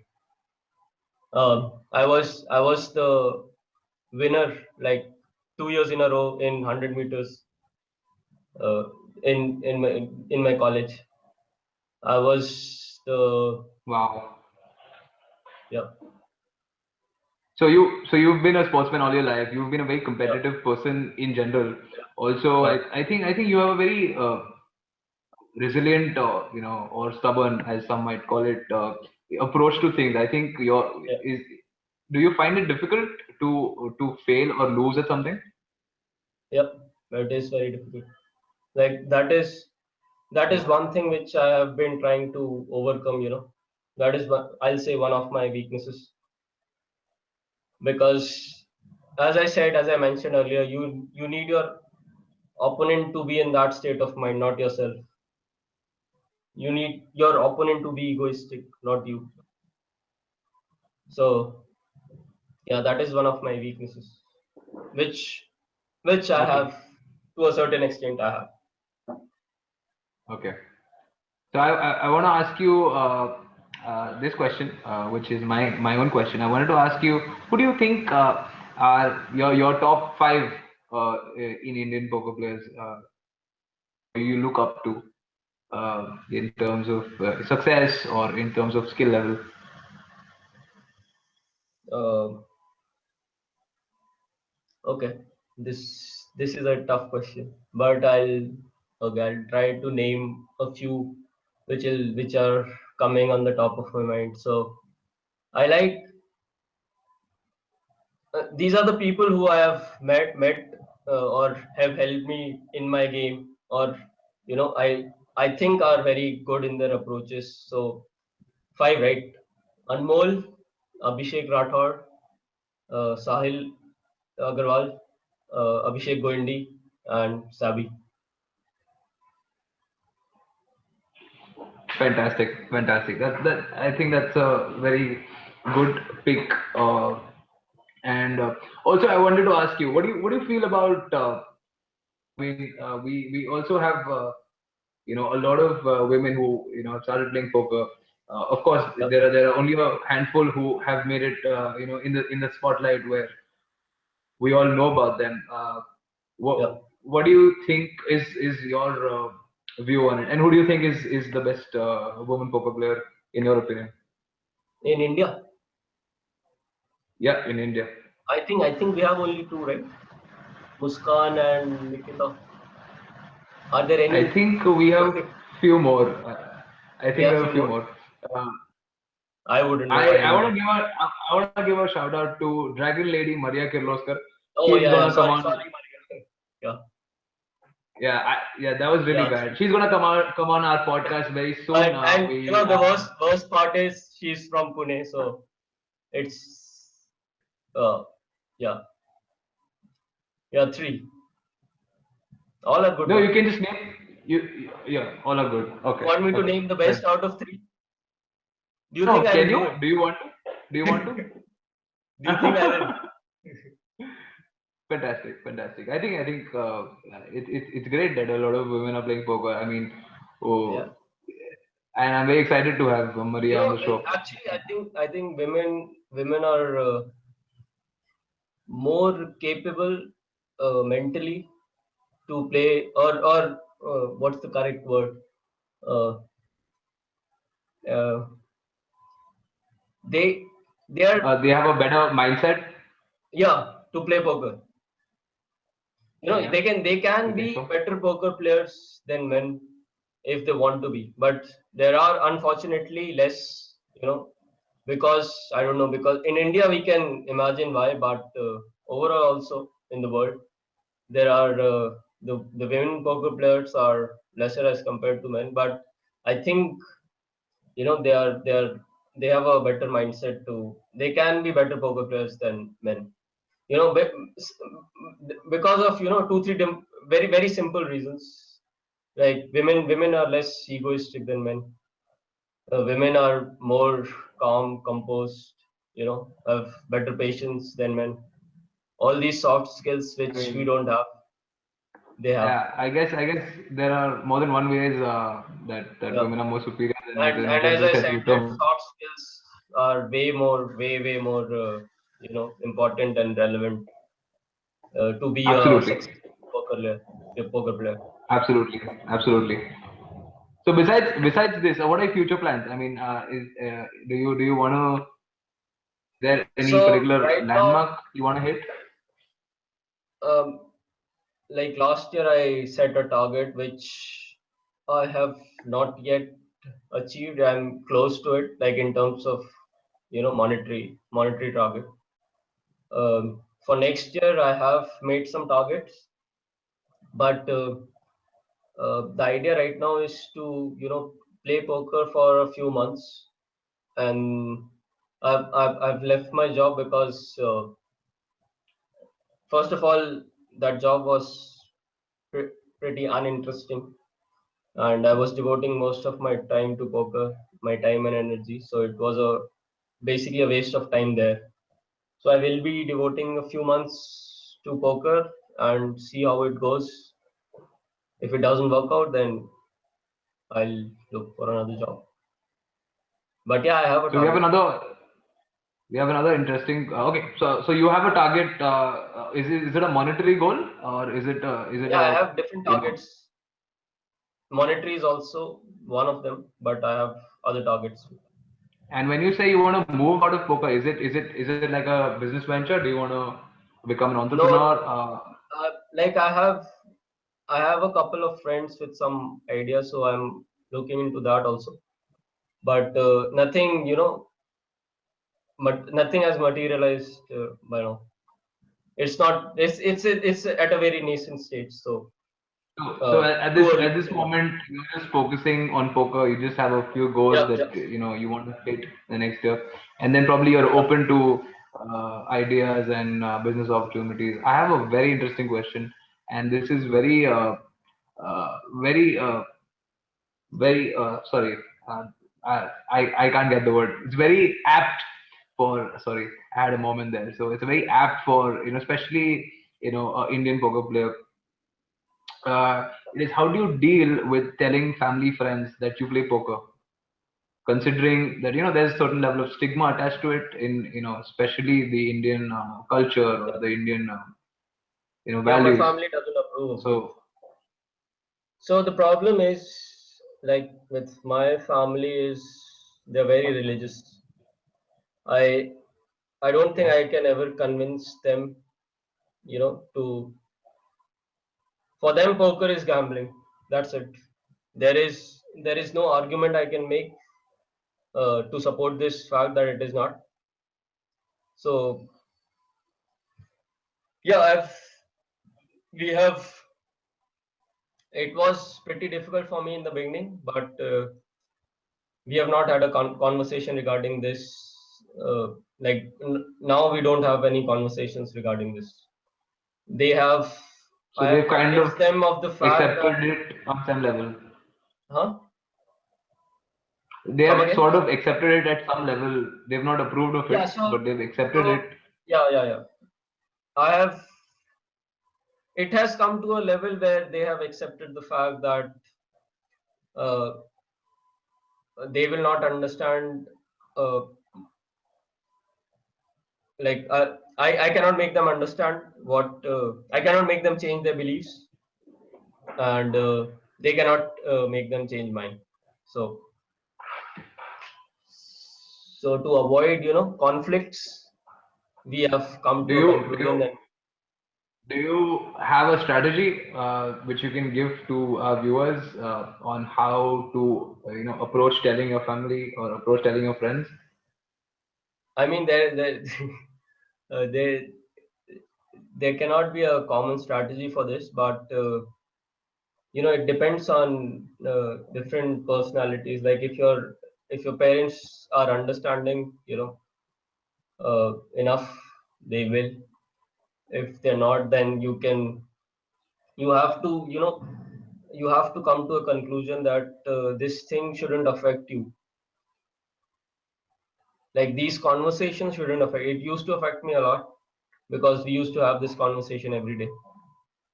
I was the winner like 2 years in a row in 100 meters uh, in my college. I was the Wow. yeah So you've been a sportsman all your life. You've been a very yeah competitive person in general. Also, yeah I think you have a very resilient, or stubborn, as some might call it, approach to things. I think yeah is. Do you find it difficult to fail or lose at something? yeah. It is very difficult. Like that is Yeah. one thing which I have been trying to overcome. That is what I'll say one of my weaknesses, because as I mentioned earlier, you need your opponent to be in that state of mind, not yourself. You need your opponent to be egoistic, not you. So yeah, that is one of my weaknesses, which I Okay. have to a certain extent. I have. Okay. So I want to ask you this question, which is my own question. I wanted to ask you, who do you think are your top five in Indian poker players? You look up to in terms of success or in terms of skill level? Uh, okay, this is a tough question, but I'll try to name a few which are coming on the top of my mind. So I like these are the people who I have met or have helped me in my game, or I think are very good in their approaches. So five, right? Anmol, Abhishek Rathod, Sahil Agarwal, Abhishek Goindi, and Sabi. Fantastic, fantastic. That I think that's a very good pick. And also, I wanted to ask you, what do you feel about? I mean, we also have a lot of women who have started playing poker. Of course, Yep, there are only a handful who have made it in the spotlight where we all know about them. What yep. what do you think is your view on it, and who do you think is the best woman poker player in your opinion? In India, Yeah, in India. I think we have only two, right? Muskan and Nikita. Are there I any? think we have few more. I We think we have have a few few more. more. Uh, I wouldn't know. I, I I don't want know. to give a I want to give a shout out to Dragon Lady Maria Kirloskar. Oh She's yeah, yeah. gonna come Sorry, on. sorry, Maria. Yeah, Yeah, that was really yeah. bad. She's gonna come on our podcast very soon. And We the worst part is she's from Pune, so it's uh yeah, yeah, three. All are good No, you now. can just name yeah, all are good. You Okay, want me to okay. name the Then best out of three? Do you think no, I can will you? do it? Do you want to? Do you want Do you think I will? to? Fantastic, fantastic. I think it's great that a lot of women are playing poker. I mean, Yeah. oh, and I'm very excited to have Maria on the show. Actually, I think women are more capable mentally to play, or what's the correct word? Uh, uh, they they are, They have a better mindset. yeah, to play poker. Yeah, They can you think be so? better poker players than men if they want to be, but there are unfortunately less, because I don't know, because in India we can imagine why, but overall also in the world there are the women poker players are lesser as compared to men, but I think they have a better mindset to they can be better poker players than men, because of two three very very simple reasons, like women are less egoistic than men. Women are more calm, composed, have better patience than men. all these soft skills I which we mean, don't have, they have. yeah, I guess there are more than one ways that Yeah. women are more superior than men And just as I as you said, told that me. soft skills are way more, important and relevant to be a Absolutely, successful poker player. absolutely, absolutely. So besides this, what are future plans? I mean, do you want to? Is there any So particular right now, landmark you want to hit? um, like last year, I set a target which I have not yet achieved. I'm close to it, like in terms of monetary target. For next year, I have made some targets, but the idea right now is to play poker for a few months, and I've left my job because first of all, that job was pretty uninteresting, and I was devoting most of my time to poker, my time and energy. So it was a basically a waste of time there. So I will be devoting a few months to poker and see how it goes. If it doesn't work out, then I'll look for another job. But yeah, I have a So we have target. another interesting. Okay, so you have a target. Is it a monetary goal, or is it Yeah, I a have different you know? targets. Monetary is also one of them, but I have other targets too. And when you say you want to move out of poker, is it like a business venture? Do you want to become an No, entrepreneur? like I have a couple of friends with some ideas, so I'm looking into that also. But nothing, but nothing has materialized by now. It's not. It's at a very nascent stage, so So at too this early at to this say now. moment, you're just focusing on poker. You just have a few goals Yep, that yep, you want to hit the next year, and then probably you're yep. open to ideas and business opportunities. I have a very interesting question, and this is very sorry. Uh, I can't get the word. It's very apt for. Sorry, I had a moment there. So it's very apt for especially Indian poker player. It is, how do you deal with telling family friends that you play poker, considering that there's a certain level of stigma attached to it in especially the Indian culture Yeah, or the Indian yeah. My values. family doesn't approve of it. So So the problem is, like with my family, is they're very religious. I I don't think I can ever convince them, to for them poker is gambling. That's it. There is no argument I can make to support this fact that it is not. So yeah, we have. It was pretty difficult for me in the beginning, but we have not had a conversation regarding this. Like now, we don't have any conversations regarding this. They have. so I have they've kind of convinced them of the fact that, accepted it on some level. huh? They Come have again? sort of accepted it at some level. They've not approved of Yeah. it, but they've accepted So it. yeah. I have. It has come to a level where they have accepted the fact that uh, they will not understand. Uh, like I cannot make them understand what I cannot make them change their beliefs, and they cannot make them change mine. So to avoid conflicts, we have come Do to a you do conclusion you that Do you have a strategy which you can give to our viewers on how to approach telling your family or approach telling your friends? I mean there there cannot be a common strategy for this, but it depends on different personalities. Like if your parents are understanding, enough, they will. If they're not, then you have to you have to come to a conclusion that this thing shouldn't affect you. Like these conversations shouldn't affect. It used to affect me a lot, because we used to have this conversation every day.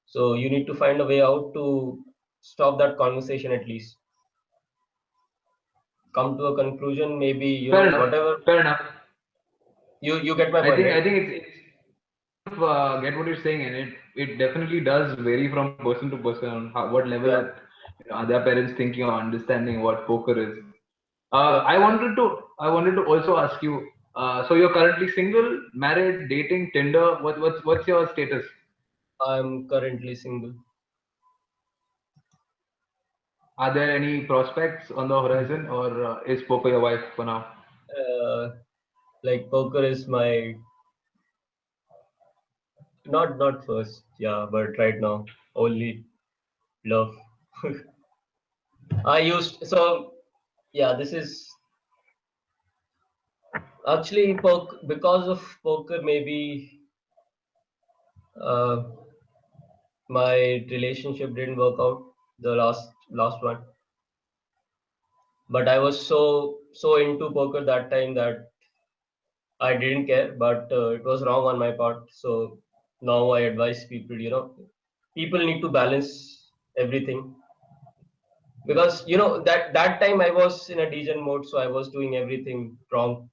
So you need to find a way out to stop that conversation at least. Come to a conclusion, maybe, Fair enough. whatever. Fair enough. You get my I point, think right? I think it's get what you're saying, and it definitely does vary from person to person on what level Yeah, that their parents thinking or understanding what poker is. yeah. I wanted to also ask you. So you're currently single, married, dating, Tinder. What's your status? I'm currently single. Are there any prospects on the horizon, or is poker your wife for now? Uh, like poker is my not first, yeah, but right now only love. I used so yeah. This is actually poker because of poker. Maybe uh, my relationship didn't work out, the last one. But I was so into poker that time that I didn't care. But it was wrong on my part. So now I advise people. People need to balance everything, because that time I was in a degen mode, so I was doing everything wrong.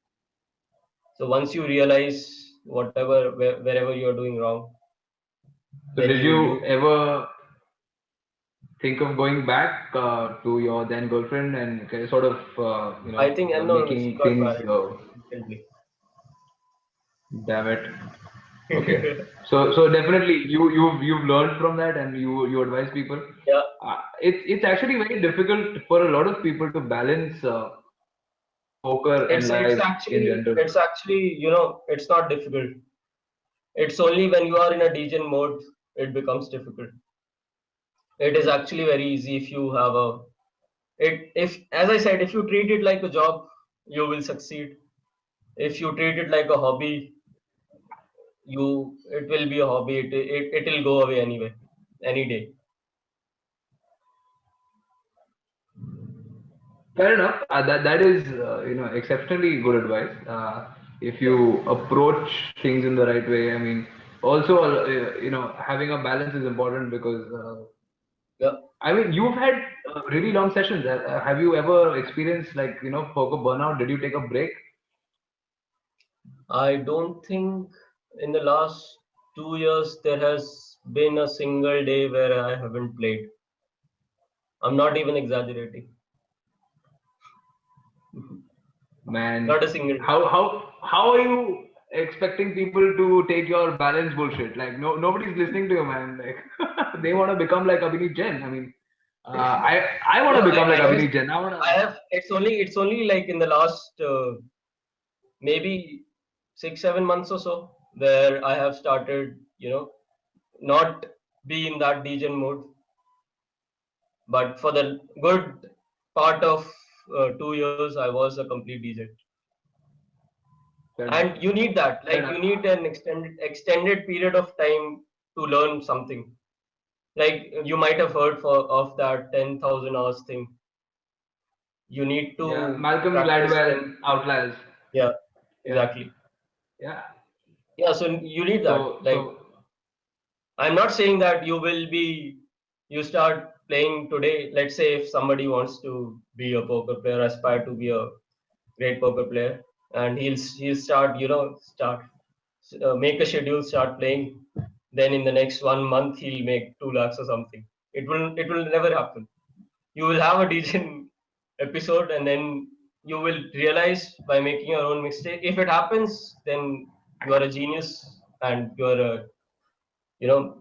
So once you realize wherever you're doing wrong, So then did you you you ever think of going back to your then girlfriend and sort of I think, and no, she making got things married recently. damn it. Okay. So definitely you've learned from that, and you advise people. Yeah, It's actually very difficult for a lot of people to balance poker and it's life in actually general. it's actually it's not difficult. It's only when you are in a degen mode it becomes difficult. It is actually very easy if you have a it if as I said, if you treat it like a job, you will succeed. If you treat it like a hobby, it will be a hobby. It will go away anyway, any day. Fair enough. That is exceptionally good advice. If Yeah, you approach things in the right way, I mean, also having a balance is important because yeah. I mean you've had really long sessions. Have you ever experienced like poker burnout? Did you take a break? I don't think in the last 2 years there has been a single day where I haven't played. I'm not even exaggerating. Man, Not a single day. how are you expecting people to take your balance bullshit? Like nobody's listening to you, man. Like they want to become like Abhineet Jain. I mean, I want No, to become like I was. Abhineet Jain. I want I to. have. It's only like in the last maybe 6 7 months or so where I have started. Not be in that degen mode, but for the good part of 2 years, I was a complete degen. Fair enough. And you need that. Fair Like you enough. need an extended period of time to learn something. Like you might have heard of that 10,000 hours thing. You need Yeah, to Malcolm practice Gladwell 10. Outliers. Yeah, Yeah, exactly. yeah. Yeah, so you need that. Like So I'm not saying that you start playing today. Let's say if somebody wants to be a poker player, aspire to be a great poker player, and he'll start, make a schedule, start playing. Then in the next 1 month he'll make 2 lakhs or something. It will never happen. You will have a decent episode, and then you will realize by making your own mistake. If it happens, then you are a genius and you're a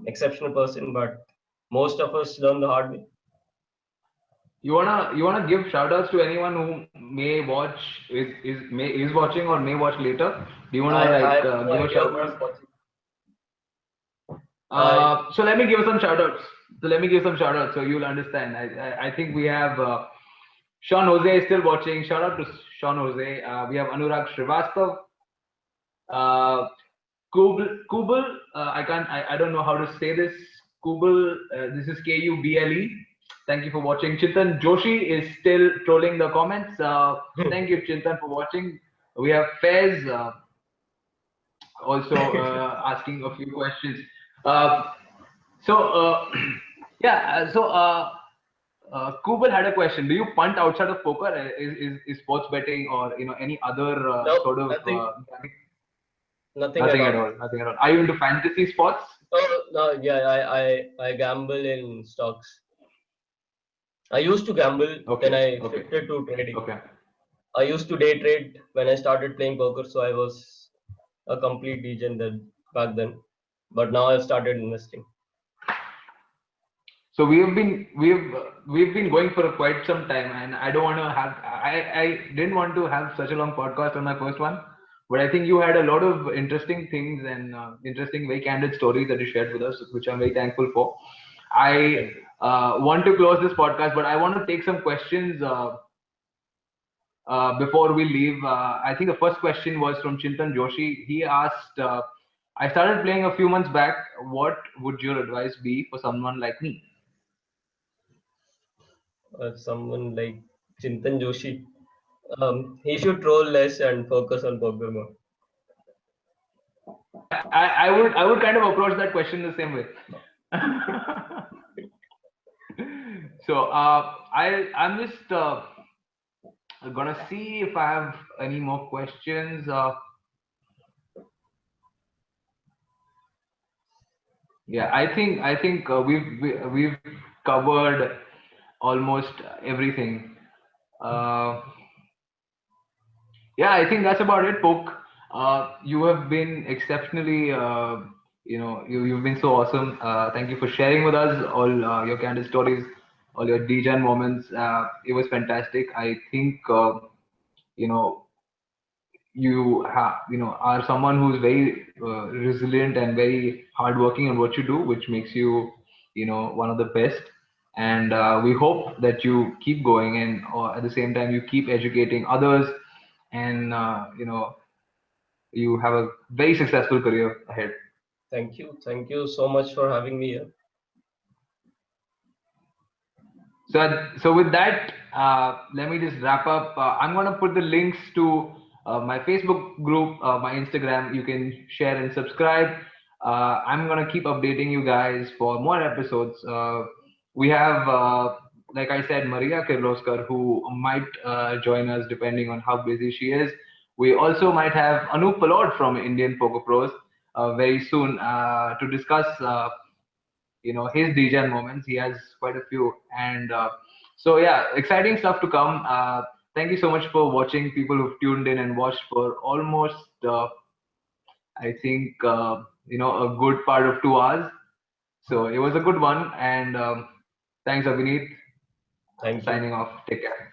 exceptional person. But most of us learn the hard way. you wanna give shout outs to anyone who may watch is watching or may watch later? Do you wanna I like have no give a idea shout who's out? watching. I So let me give some shout outs. So you'll understand. I think we have Sean Jose is still watching. Shout out to Sean Jose. We have Anurag Srivastav. Uh, Kubal, I don't know how to say this. Kubal, this is Kuble. Thank you for watching. Chintan Joshi is still trolling the comments. Thank you, Chintan, for watching. We have Fez. also asking a few questions. Uh, so yeah, so Kubal had a question. Do you punt outside of poker? Is sports betting or any other No, sort of nothing, gambling? nothing at Nothing at all. all. Nothing at all. Are you into fantasy sports? Oh, no, yeah, I gamble in stocks. I used to gamble, then Okay. I Okay. shifted to trading. Okay. I used to day trade when I started playing poker, so I was a complete degen then back then. But now I've started investing. So we've been going for quite some time, and I don't want to have I didn't want to have such a long podcast on my first one, but I think you had a lot of interesting things and interesting, very candid stories that you shared with us, which I'm very thankful for. I Thank you. want to close this podcast, but I want to take some questions before we leave. I think the first question was from Chintan Joshi. He asked, "I started playing a few months back. What would your advice be for someone like me?" Someone like Chintan Joshi, he should troll less and focus on poker more. I would kind of approach that question the same way. So I'm just gonna see if I have any more questions. Yeah, I think we've covered almost everything. Uh, yeah, I think that's about it, Poke. You have been exceptionally, you've been so awesome. Thank you for sharing with us all your candid stories, all your degen moments. It was fantastic. I think, you know, are someone who's very resilient and very hardworking in what you do, which makes you, one of the best. And we hope that you keep going, and at the same time you keep educating others, and you have a very successful career ahead. Thank you. Thank you so much for having me here. So with that, let me just wrap up. I'm gonna put the links to my Facebook group, my Instagram. You can share and subscribe. I'm gonna keep updating you guys for more episodes. We have, like I said, Maria Kirloskar, who might join us depending on how busy she is. We also might have Anup Palod from Indian Poker Pros very soon to discuss his degen moments. He has quite a few, and so yeah, exciting stuff to come. Thank you so much for watching, people who've tuned in and watched for almost I think a good part of 2 hours. So it was a good one, and thanks, Abhineet. Thank you. Signing off. Take care.